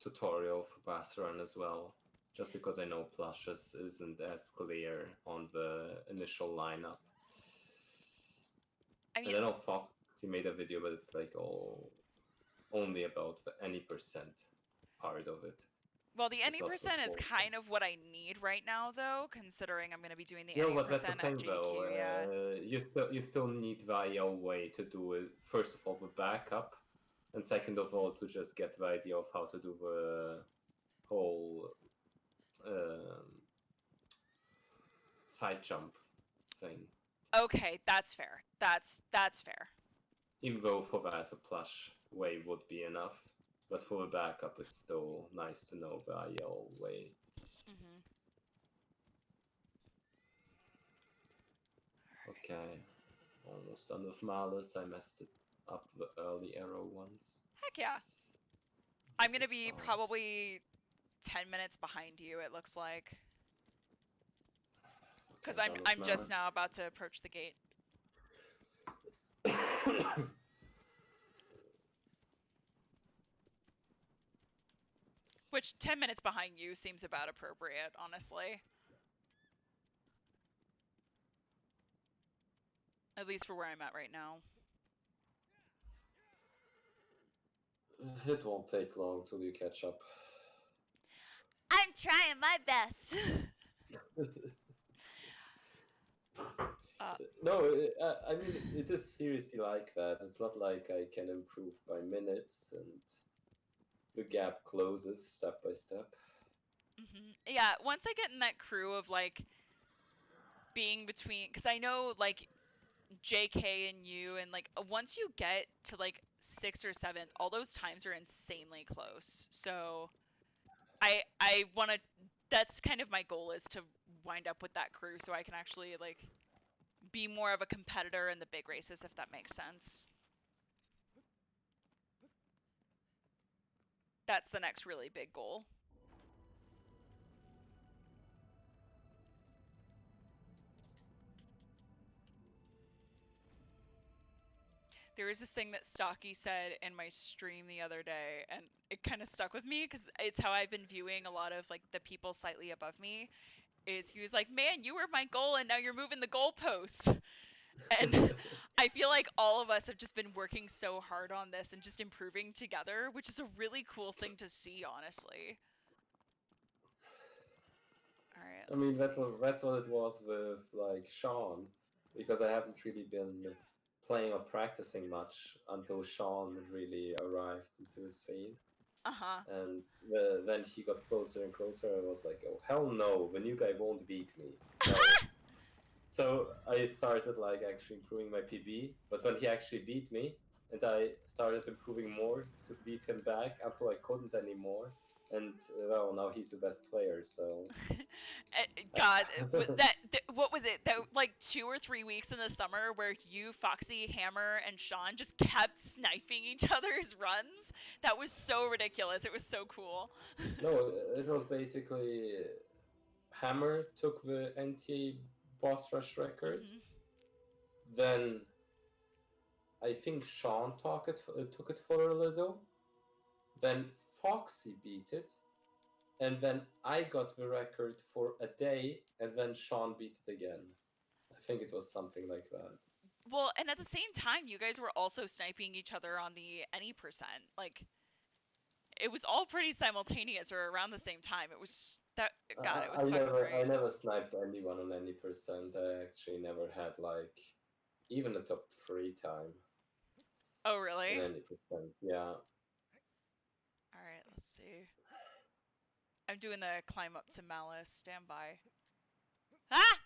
tutorial for Basran as well, just because I know Plushes isn't as clear on the initial lineup. I mean, And I know Foxy made a video, but it's like only about the any percent part of it. well, the Just any not the percent is full kind of what I need right now, though, considering I'm gonna be doing the No, any but that's the percent at thing though. JDQ. Yeah. You still need the IO way to do it. First of all, the backup, and second of all, to just get the idea of how to do the whole side jump thing. Okay, that's fair. That's fair. Even though for that a plush way would be enough, but for the backup, it's still nice to know the IO way. Mm-hmm. Okay, almost done with Malice. I messed it up the early arrow once. Heck yeah. But I'm gonna it's be fine. probably 10 minutes behind you. It looks like, because Okay, done with I'm just Malice. now about to approach the gate. Which 10 minutes behind you seems about appropriate, honestly. At least for where I'm at right now. It won't take long till you catch up. I'm trying my best. No, I mean, it is seriously like that. It's not like I can improve by minutes and the gap closes step by step. Mm-hmm. Yeah, once I get in that crew of like being between, because I know like JK and you, and like once you get to like 6th or 7th, all those times are insanely close. So I want to. That's kind of my goal, is to wind up with that crew so I can actually like be more of a competitor in the big races, if that makes sense. That's the next really big goal. There was this thing that Stocky said in my stream the other day, and it kind of stuck with me because it's how I've been viewing a lot of like the people slightly above me. Is he was like, "Man, you were my goal, and now you're moving the goalpost." And I feel like all of us have just been working so hard on this and just improving together, which is a really cool thing to see, honestly. All right. I mean, that's what it was with like Sean, because I haven't really been playing or practicing much until Sean really arrived into the scene. Uh-huh. And then he got closer and closer. I was like, oh hell no, the new guy won't beat me. No. So I started like actually improving my PB, but when he actually beat me, and I started improving more to beat him back until I couldn't anymore. And well, now he's the best player. So God, what was it? That like 2 or 3 weeks in the summer where you, Foxy, Hammer, and Sean just kept sniping each other's runs. That was so ridiculous. It was so cool. no, it was basically Hammer took the NTA boss rush record. Mm-hmm. Then I think Sean took it for a little. Then Foxy beat it. And then I got the record for a day, and then Sean beat it again. I think it was something like that. Well, and at the same time, you guys were also sniping each other on the any percent. Like, it was all pretty simultaneous or around the same time. It was that. God, it was fucking I great. never sniped anyone on any percent. I actually never had like even a top 3 time Oh, in really? any percent. Yeah. All right, let's see. I'm doing the climb up to Malice. Stand by. Ah!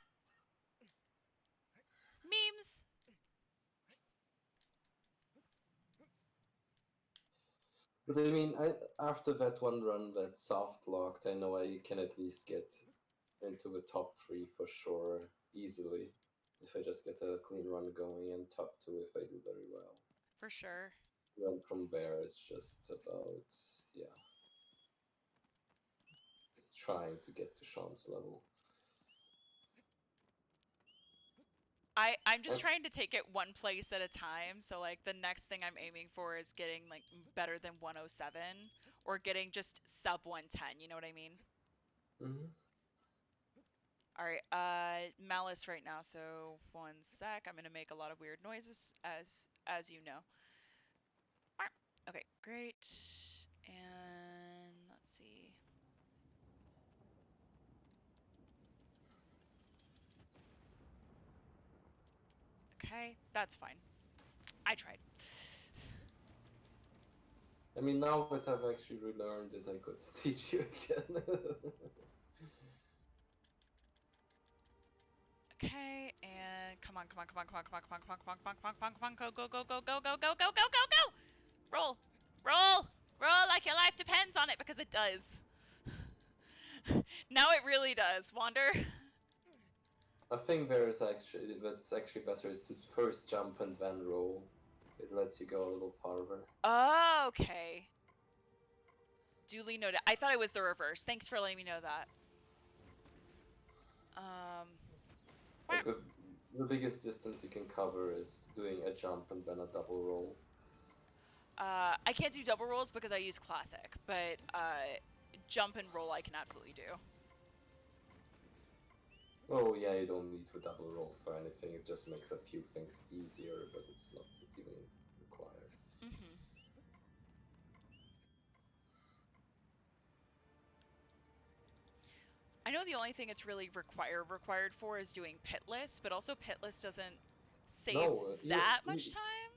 Memes! But I mean, after that one run that soft locked, I know I can at least get into the top 3 for sure, easily. if I just get a clean run going, and top 2 if I do very well. For sure. Then from there, it's just about, yeah, trying to get to Sean's level. I'm just trying to take it one place at a time. So like the next thing I'm aiming for is getting like better than 107 or getting just sub 110. You know what I mean? Mm-hmm. All right. Malice right now. So 1 sec. I'm gonna make a lot of weird noises as you know. Okay, great. And let's see. Okay, that's fine. I tried. I mean, now that I've actually relearned it, I could teach you again. Okay, and come on, come on, come on, come on, come on, come on, come on, come on, come on, come on, come on, come on, go, go, go, go, go, go, go, go, go, go, go! Roll, roll, roll like your life depends on it, because it does. Now it really does. Wander. A thing that's actually better is to first jump and then roll. It lets you go a little farther. Oh, okay. Duly noted. I thought it was the reverse. Thanks for letting me know that. Like the biggest distance you can cover is doing a jump and then a double roll. I can't do double rolls because I use classic, but jump and roll I can absolutely do. Oh yeah, you don't need to double roll for anything. It just makes a few things easier, but it's not even required. Mm-hmm. I know the only thing it's really required for is doing pitless, but also pitless doesn't save that much time.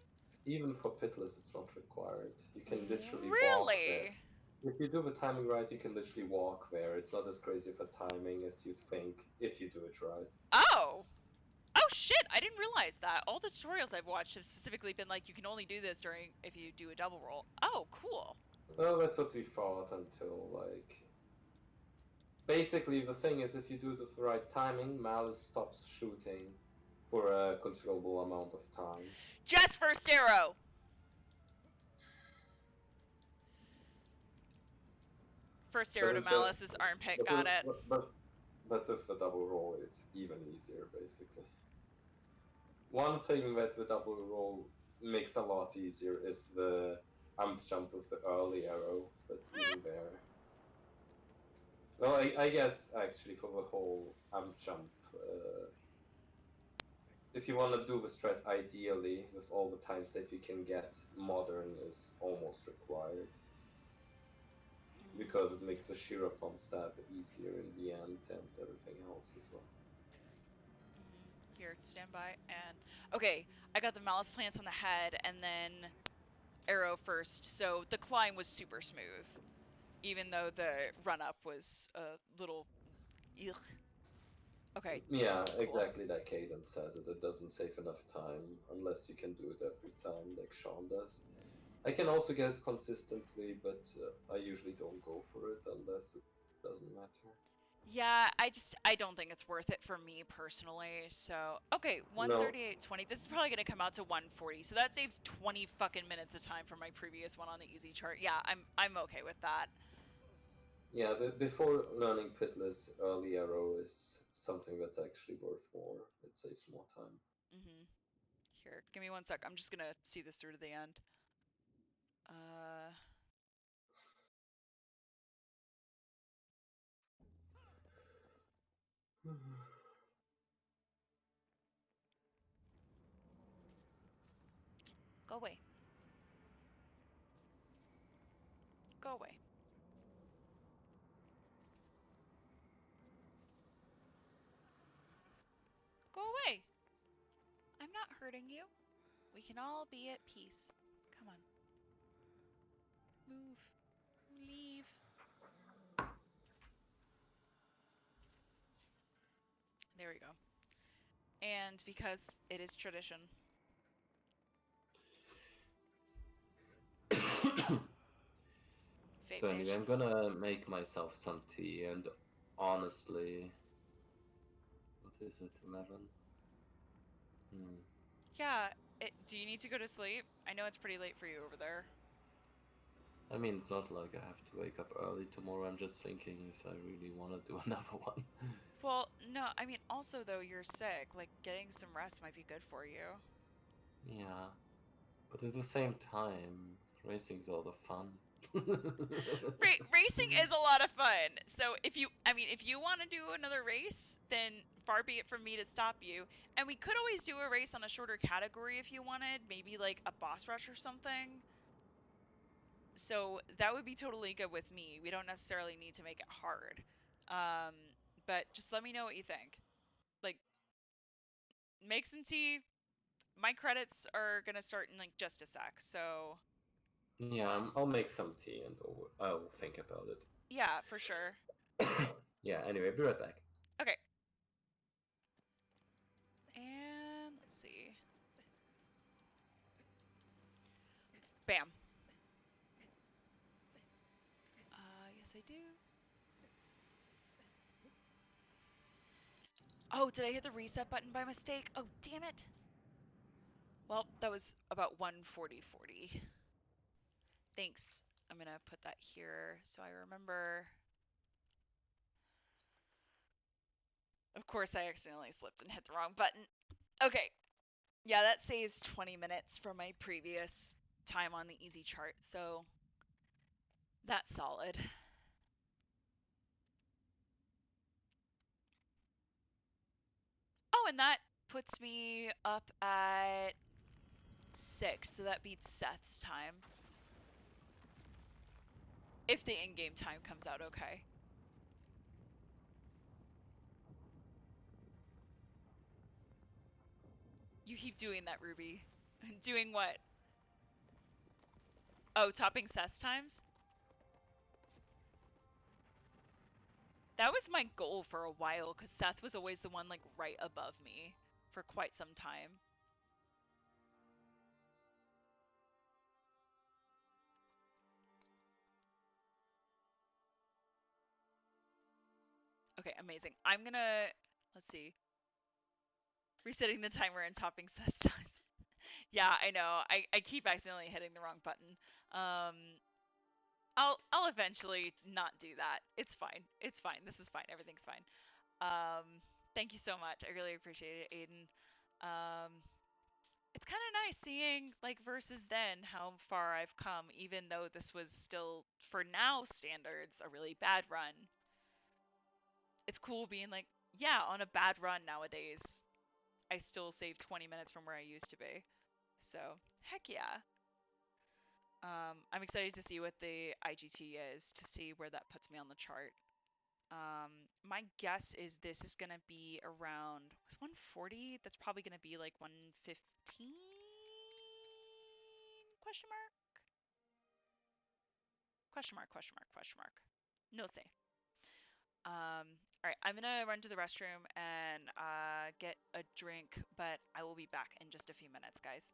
Even for pitless, it's not required. You can literally walk there. Really? If you do the timing right, you can literally walk there. It's not as crazy for timing as you'd think if you do it right. Oh! Oh shit, I didn't realize that. All the tutorials I've watched have specifically been like, you can only do this during if you do a double roll. Oh, cool. Well, that's what we thought until, like... Basically, the thing is, if you do the right timing, Malice stops shooting for a considerable amount of time. Just first arrow! First arrow to Malice's armpit, got it. But with the double roll, it's even easier, basically. One thing that the double roll makes a lot easier is the amp jump with the early arrow, but even there... Well, I guess, actually, for the whole amp jump, if you want to do the strat ideally, with all the time save you can get, modern is almost required. Because it makes the Shira Plum stab easier in the end, and everything else as well. Here, stand by, and... Okay, I got the Malice Plants on the head, and then arrow first, so the climb was super smooth. Even though the run-up was a little... Ugh. Okay. Yeah, cool. exactly that Cadence says it. It doesn't save enough time, unless you can do it every time, like Sean does. I can also get it consistently, but I usually don't go for it unless it doesn't matter. Yeah, I don't think it's worth it for me personally. So, okay, 138.20. This is probably going to come out to 140. So that saves 20 fucking minutes of time from my previous one on the easy chart. Yeah, I'm okay with that. Yeah, before learning pitless, early arrow is something that's actually worth more. It saves more time. Here, give me 1 sec. I'm just going to see this through to the end. Go away. Go away. Go away. I'm not hurting you. We can all be at peace. Come on. Move. Leave. There we go. And because it is tradition. So anyway, I'm gonna make myself some tea, and honestly... What is it, 11? Yeah. Do you need to go to sleep? I know it's pretty late for you over there. I mean, it's not like I have to wake up early tomorrow. I'm just thinking if I really want to do another one. Well, no, I mean, also though, you're sick. Like, getting some rest might be good for you. Yeah, but at the same time, racing's a lot of fun. Racing is a lot of fun. So if you want to do another race, then far be it from me to stop you. And we could always do a race on a shorter category if you wanted, maybe like a boss rush or something. So that would be totally good with me. We don't necessarily need to make it hard. Um, but just let me know what you think. Like, make some tea. My credits are gonna start in like just a sec. So Yeah, I'll make some tea and I'll think about it. yeah, for sure. Yeah, anyway, be right back. Okay. And let's see. Bam. Yes I do. Oh, did I hit the reset button by mistake? Oh, damn it. Well, that was about 140.40. Thanks. I'm gonna put that here so I remember. Of course, I accidentally slipped and hit the wrong button. Okay. Yeah, that saves 20 minutes from my previous time on the easy chart, so that's solid. Oh, and that puts me up at 6, so that beats Seth's time. If the in-game time comes out okay. You keep doing that, Ruby. Doing what? Oh, topping Seth's times? That was my goal for a while, because Seth was always the one, like, right above me for quite some time. Okay, amazing. I'm gonna... Let's see. Resetting the timer and topping Seth's times. Yeah, I know. I keep accidentally hitting the wrong button. I'll eventually not do that. It's fine. It's fine. This is fine. Everything's fine. Thank you so much. I really appreciate it, Aiden. It's kind of nice seeing, like, versus then how far I've come, even though this was still, for now standards, a really bad run. It's cool being like, yeah, on a bad run nowadays, I still save 20 minutes from where I used to be. So, heck yeah. I'm excited to see what the IGT is, to see where that puts me on the chart. My guess is this is gonna be around, was 140? That's probably gonna be like 115? Question mark? Question mark, question mark, question mark. No say. Alright, I'm gonna run to the restroom and get a drink, but I will be back in just a few minutes, guys.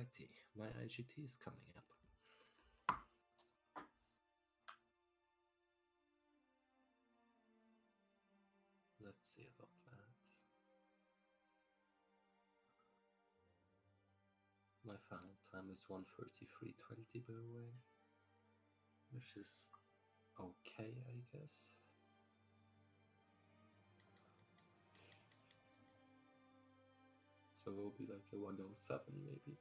Alrighty, my IGT is coming up. Let's see about that. My final time is 1:33:20 by the way, which is okay, I guess. So it will be like a 1:07 maybe.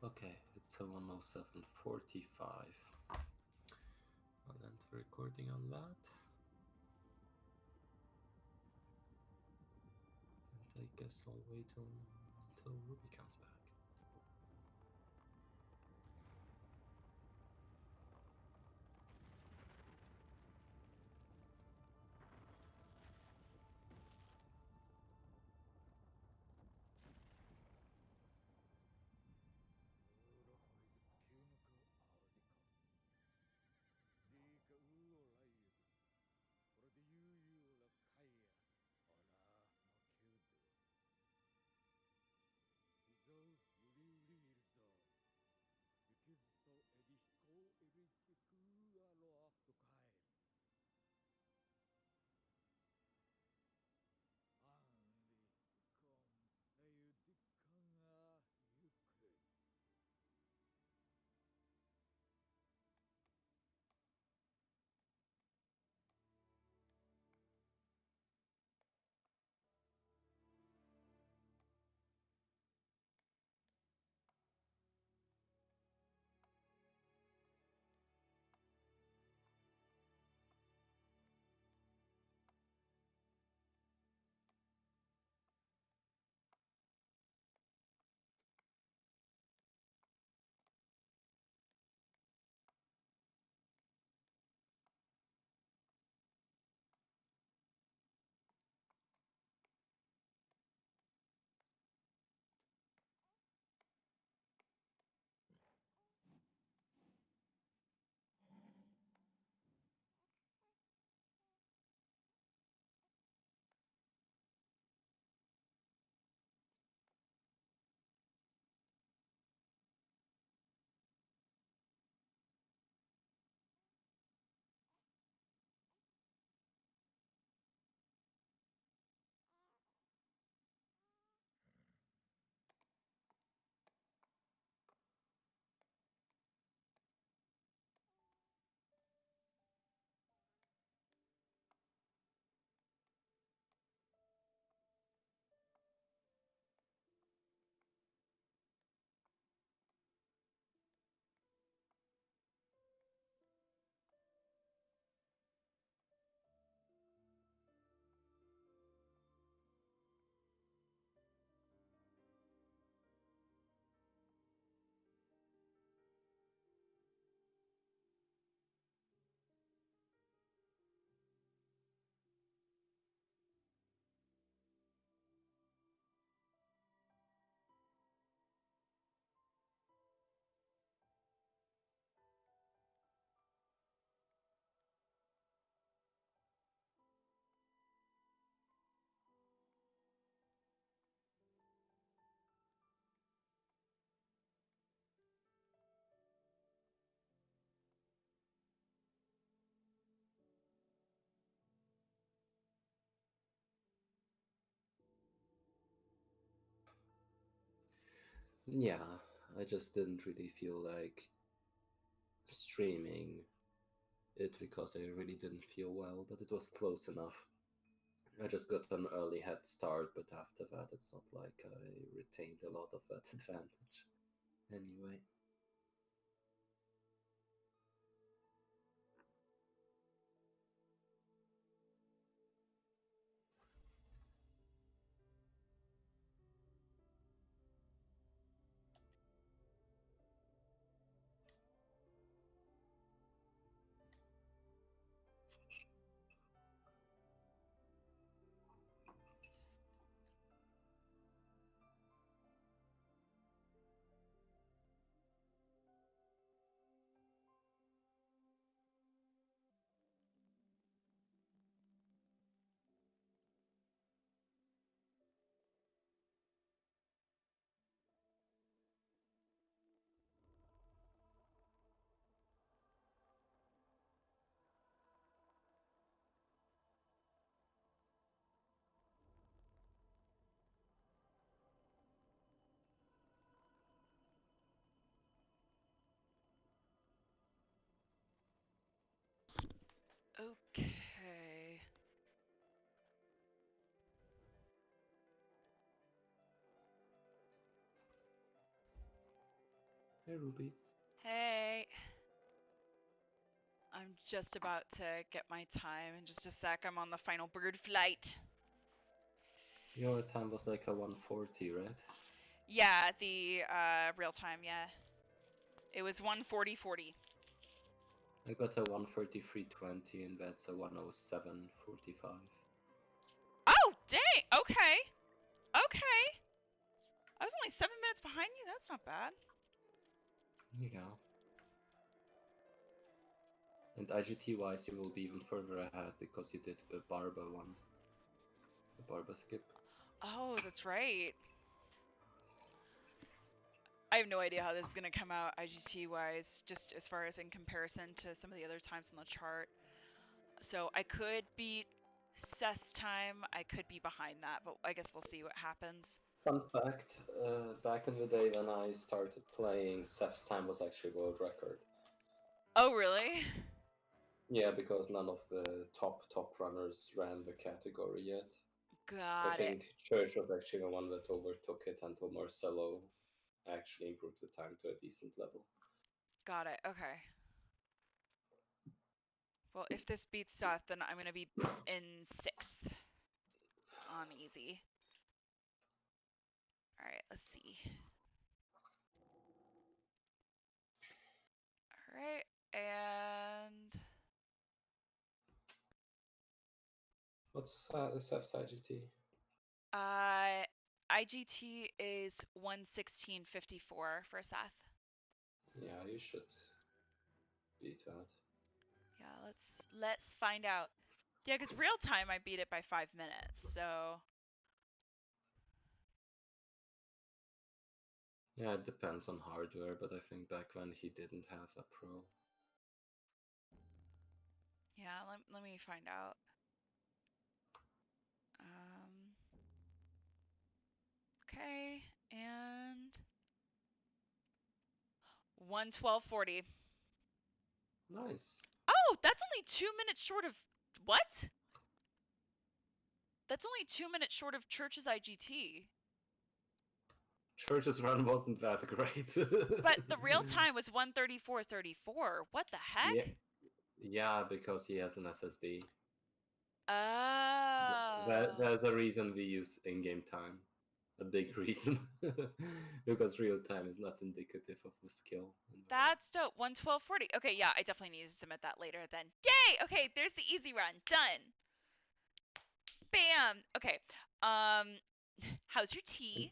Okay, it's a 1:07:45. I'll end the recording on that. And I guess I'll wait until Ruby comes back. Yeah, I just didn't really feel like streaming it because I really didn't feel well, but it was close enough. I just got an early head start, but after that, it's not like I retained a lot of that advantage. Anyway. Okay. Hey, Ruby. Hey. I'm just about to get my time in just a sec. I'm on the final bird flight. Your time was like a 140, right? Yeah, the real time, yeah. It was 140.40. I got a 133.20 and that's a 107.45. Oh, dang! Okay. Okay. I was only 7 minutes behind you. That's not bad. Yeah. And IGT wise, you will be even further ahead because you did the Barba one. The Barba skip. Oh, that's right. I have no idea how this is going to come out IGT wise, just as far as in comparison to some of the other times on the chart. So I could beat Seth's time. I could be behind that, but I guess we'll see what happens. Fun fact, back in the day when I started playing, Seth's time was actually world record. Oh, really? Yeah, because none of the top runners ran the category yet. I Got it. think Church was actually the one that overtook it until Marcelo actually improved the time to a decent level. Got it. Okay. Well, if this beats Seth, then I'm going to be in 6th on easy. All right, let's see. All right, and What's Seth's IGT? IGT is 116.54 for Seth. Yeah, you should beat that. Yeah, let's find out. Yeah, because real time I beat it by 5 minutes, so Yeah, it depends on hardware, but I think back when he didn't have a Pro. yeah, let me find out. Okay, and 112.40. Nice. Oh, that's only 2 minutes short of what? That's only 2 minutes short of Church's IGT. Church's run wasn't that great. But the real time was 134.34. What the Yeah, heck? yeah, because he has an SSD. Oh. There's a reason we use in-game time. A big reason. Because real time is not indicative of the skill. That's dope. 112.40. Okay, yeah, I definitely need to submit that later then. Yay! Okay, there's the easy run. Done. Bam. Okay. How's your tea?